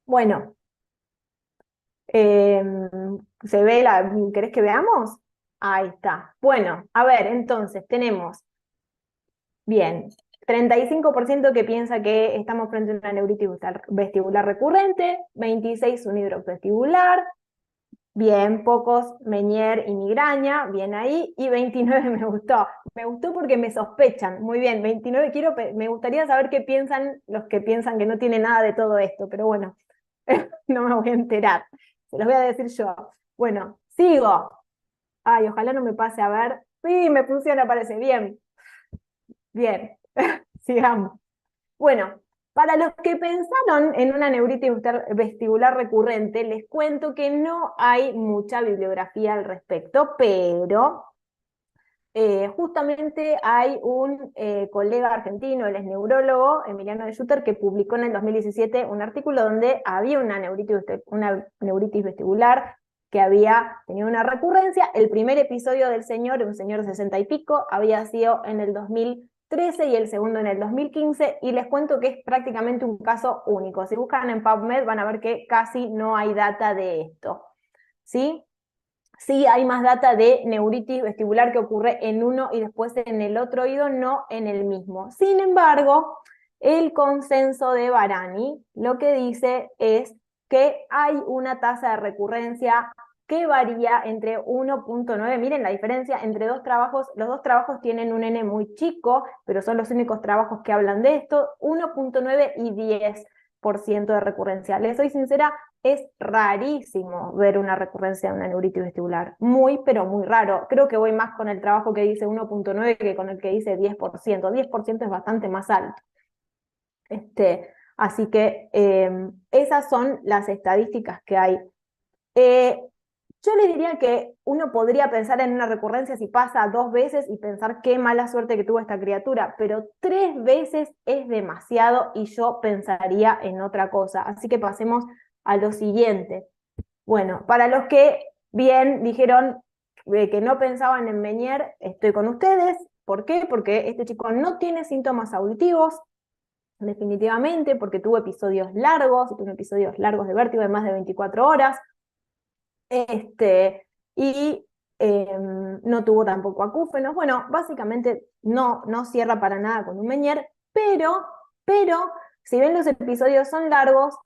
Bueno, ¿se ve querés que veamos? Ahí está. Bueno, a ver, entonces tenemos, bien, 35% que piensa que estamos frente a una neuritis vestibular recurrente, 26 un hidrops vestibular, bien, pocos Menier y migraña, bien ahí, y 29 me gustó. Me gustó porque me sospechan, muy bien, 29 me gustaría saber qué piensan los que piensan que no tiene nada de todo esto, pero bueno, no me voy a enterar, se los voy a decir yo. Bueno, sigo. Ay, ojalá no me pase a ver. Sí, me funciona, parece bien. Bien, sigamos. Bueno, Para los que pensaron en una neuritis vestibular recurrente, les cuento que no hay mucha bibliografía al respecto, pero justamente hay un colega argentino, él es neurólogo, Emiliano de Schutter, que publicó en el 2017 un artículo donde había una neuritis vestibular que había tenido una recurrencia. El primer episodio del señor, un señor de 60 y pico, había sido en el 2013 y el segundo en el 2015, y les cuento que es prácticamente un caso único. Si buscan en PubMed van a ver que casi no hay data de esto, ¿sí? Sí hay más data de neuritis vestibular que ocurre en uno y después en el otro oído, no en el mismo. Sin embargo, el consenso de Barani lo que dice es que hay una tasa de recurrencia que varía entre 1.9, miren la diferencia entre dos trabajos, los dos trabajos tienen un N muy chico, pero son los únicos trabajos que hablan de esto, 1.9 y 10% de recurrencia. Les soy sincera, es rarísimo ver una recurrencia de una neuritis vestibular, muy, pero muy raro. Creo que voy más con el trabajo que dice 1.9 que con el que dice 10%. 10% es bastante más alto. Así que esas son las estadísticas que hay. Yo les diría que uno podría pensar en una recurrencia si pasa 2 veces y pensar qué mala suerte que tuvo esta criatura, pero 3 veces es demasiado y yo pensaría en otra cosa. Así que pasemos a lo siguiente. Bueno, para los que bien dijeron que no pensaban en Menier, estoy con ustedes. ¿Por qué? Porque este chico no tiene síntomas auditivos, definitivamente, porque tuvo episodios largos de vértigo de más de 24 horas. Y no tuvo tampoco acúfenos. Bueno, básicamente no cierra para nada con un Menier, pero si ven los episodios son largos,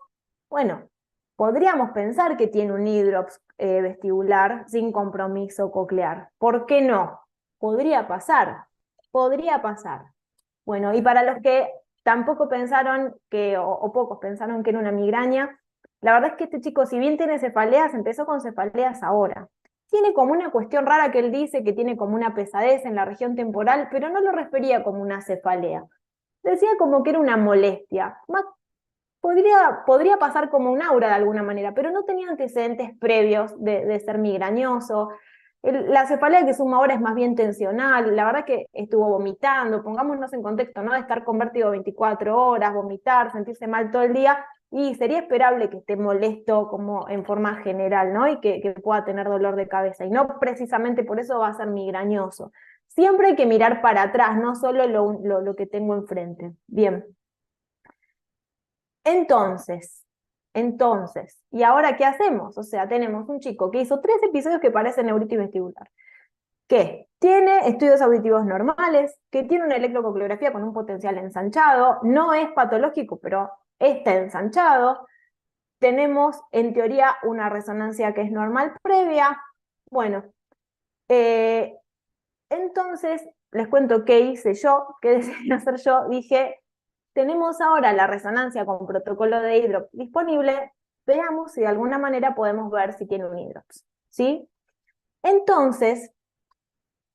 bueno, podríamos pensar que tiene un hidrops vestibular sin compromiso coclear. ¿Por qué no? Podría pasar. Bueno, y para los que tampoco pensaron que, o pocos pensaron que era una migraña, la verdad es que este chico, si bien tiene cefaleas, empezó con cefaleas ahora. Tiene como una cuestión rara que él dice que tiene como una pesadez en la región temporal, pero no lo refería como una cefalea. Decía como que era una molestia. Podría pasar como un aura de alguna manera, pero no tenía antecedentes previos de ser migrañoso. La cefalea que suma ahora es más bien tensional, la verdad que estuvo vomitando, pongámonos en contexto, ¿no? De estar con vértigo 24 horas, vomitar, sentirse mal todo el día, y sería esperable que esté molesto como en forma general, ¿no? Y que pueda tener dolor de cabeza, y no precisamente por eso va a ser migrañoso. Siempre hay que mirar para atrás, no solo lo que tengo enfrente. Bien. Entonces, ¿y ahora qué hacemos? O sea, tenemos un chico que hizo 3 episodios que parecen neuritis vestibular, que tiene estudios auditivos normales, que tiene una electroconclografía con un potencial ensanchado, no es patológico, pero está ensanchado. Tenemos, en teoría, una resonancia que es normal previa. Bueno, entonces, les cuento qué hice yo, qué decidí hacer yo. Dije, tenemos ahora la resonancia con protocolo de hidrops disponible, veamos si de alguna manera podemos ver si tiene un hidrops, ¿sí? Entonces,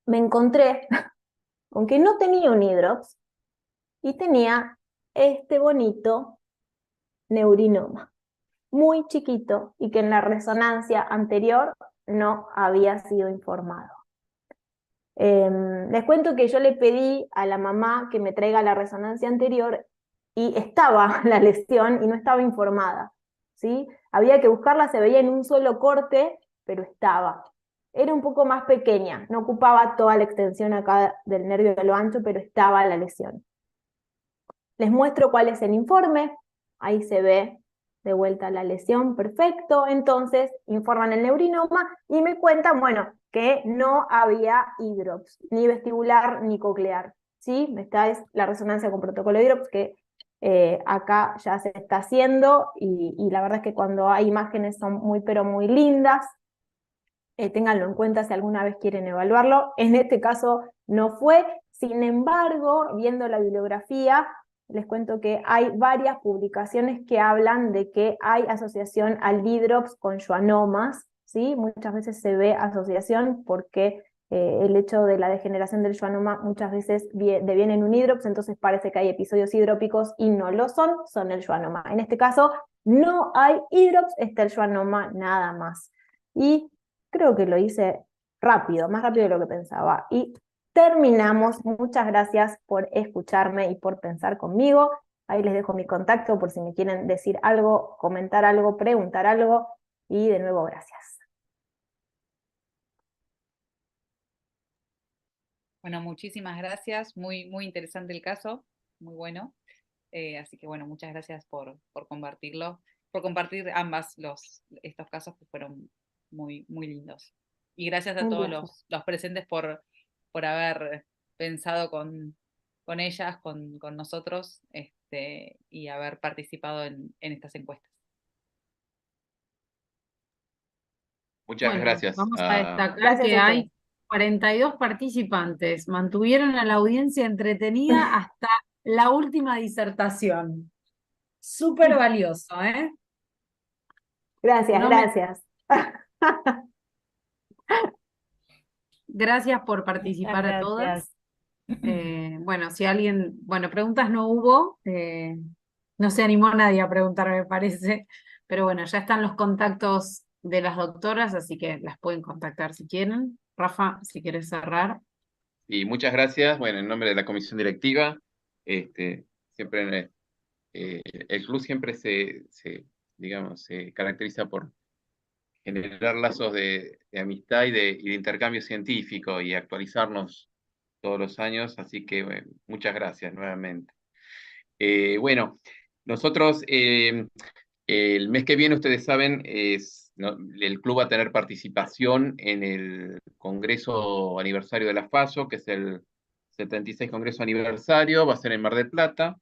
me encontré con que no tenía un hidrops y tenía este bonito neurinoma, muy chiquito y que en la resonancia anterior no había sido informado. Les cuento que yo le pedí a la mamá que me traiga la resonancia anterior y estaba la lesión y no estaba informada, ¿sí? Había que buscarla, se veía en un solo corte, pero estaba. Era un poco más pequeña, no ocupaba toda la extensión acá del nervio de lo ancho, pero estaba la lesión. Les muestro cuál es el informe, ahí se ve de vuelta la lesión, perfecto. Entonces informan el neurinoma y me cuentan, bueno, que no había hidrops, ni vestibular ni coclear, ¿sí? Esta es la resonancia con protocolo de hidrops que acá ya se está haciendo y la verdad es que cuando hay imágenes son muy pero muy lindas. Ténganlo en cuenta si alguna vez quieren evaluarlo. En este caso no fue, sin embargo, viendo la bibliografía, les cuento que hay varias publicaciones que hablan de que hay asociación al hidrops con schwannomas, ¿sí? Muchas veces se ve asociación porque el hecho de la degeneración del schwannoma muchas veces deviene en un hidrops, entonces parece que hay episodios hidrópicos y no lo son, son el schwannoma. En este caso no hay hidrops, está el schwannoma nada más. Y creo que lo hice rápido, más rápido de lo que pensaba. Y terminamos. Muchas gracias por escucharme y por pensar conmigo. Ahí les dejo mi contacto por si me quieren decir algo, comentar algo, preguntar algo. Y de nuevo, gracias. Bueno, muchísimas gracias, muy interesante el caso, muy bueno. Así que bueno, muchas gracias por compartirlo, por compartir estos casos que fueron muy lindos. Y gracias a Un todos placer. los presentes por haber pensado con ellas, con nosotros, y haber participado en estas encuestas. Muchas Bueno, gracias. vamos a destacar Gracias que a hay ustedes. 42 participantes. Mantuvieron a la audiencia entretenida hasta la última disertación. Súper valioso, ¿eh? Gracias, No me- gracias. Gracias por Muchas participar a gracias. todas. Bueno, si alguien, preguntas no hubo, no se animó nadie a preguntar, me parece, pero bueno, ya están los contactos de las doctoras, así que las pueden contactar si quieren. Rafa, si quieres cerrar. Y muchas gracias. Bueno, en nombre de la comisión directiva, siempre el club siempre digamos, se caracteriza por generar lazos de amistad y de intercambio científico y actualizarnos todos los años, así que bueno, muchas gracias nuevamente. Bueno, nosotros el mes que viene, ustedes saben, el club va a tener participación en el Congreso Aniversario de la FASO, que es el 76 Congreso Aniversario, va a ser en Mar del Plata,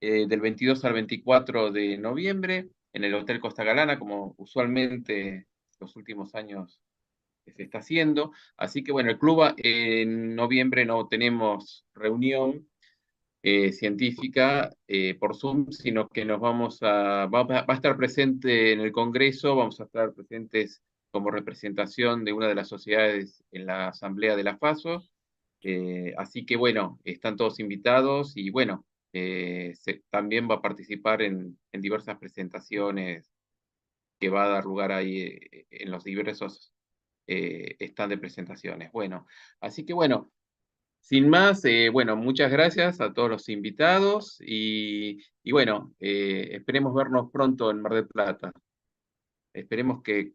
del 22 al 24 de noviembre, en el Hotel Costa Galana, como usualmente los últimos años se está haciendo. Así que bueno, el club en noviembre no tenemos reunión científica por Zoom, sino que va a estar presente en el Congreso, vamos a estar presentes como representación de una de las sociedades en la asamblea de la FASO. Así que bueno, están todos invitados y bueno, también va a participar en diversas presentaciones que va a dar lugar ahí en los diversos stand de presentaciones. Bueno, así que bueno, sin más, bueno, muchas gracias a todos los invitados y bueno, esperemos vernos pronto en Mar del Plata. Esperemos que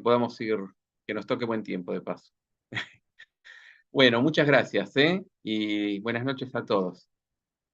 podamos ir, que nos toque buen tiempo de paso. Bueno, muchas gracias, y buenas noches a todos.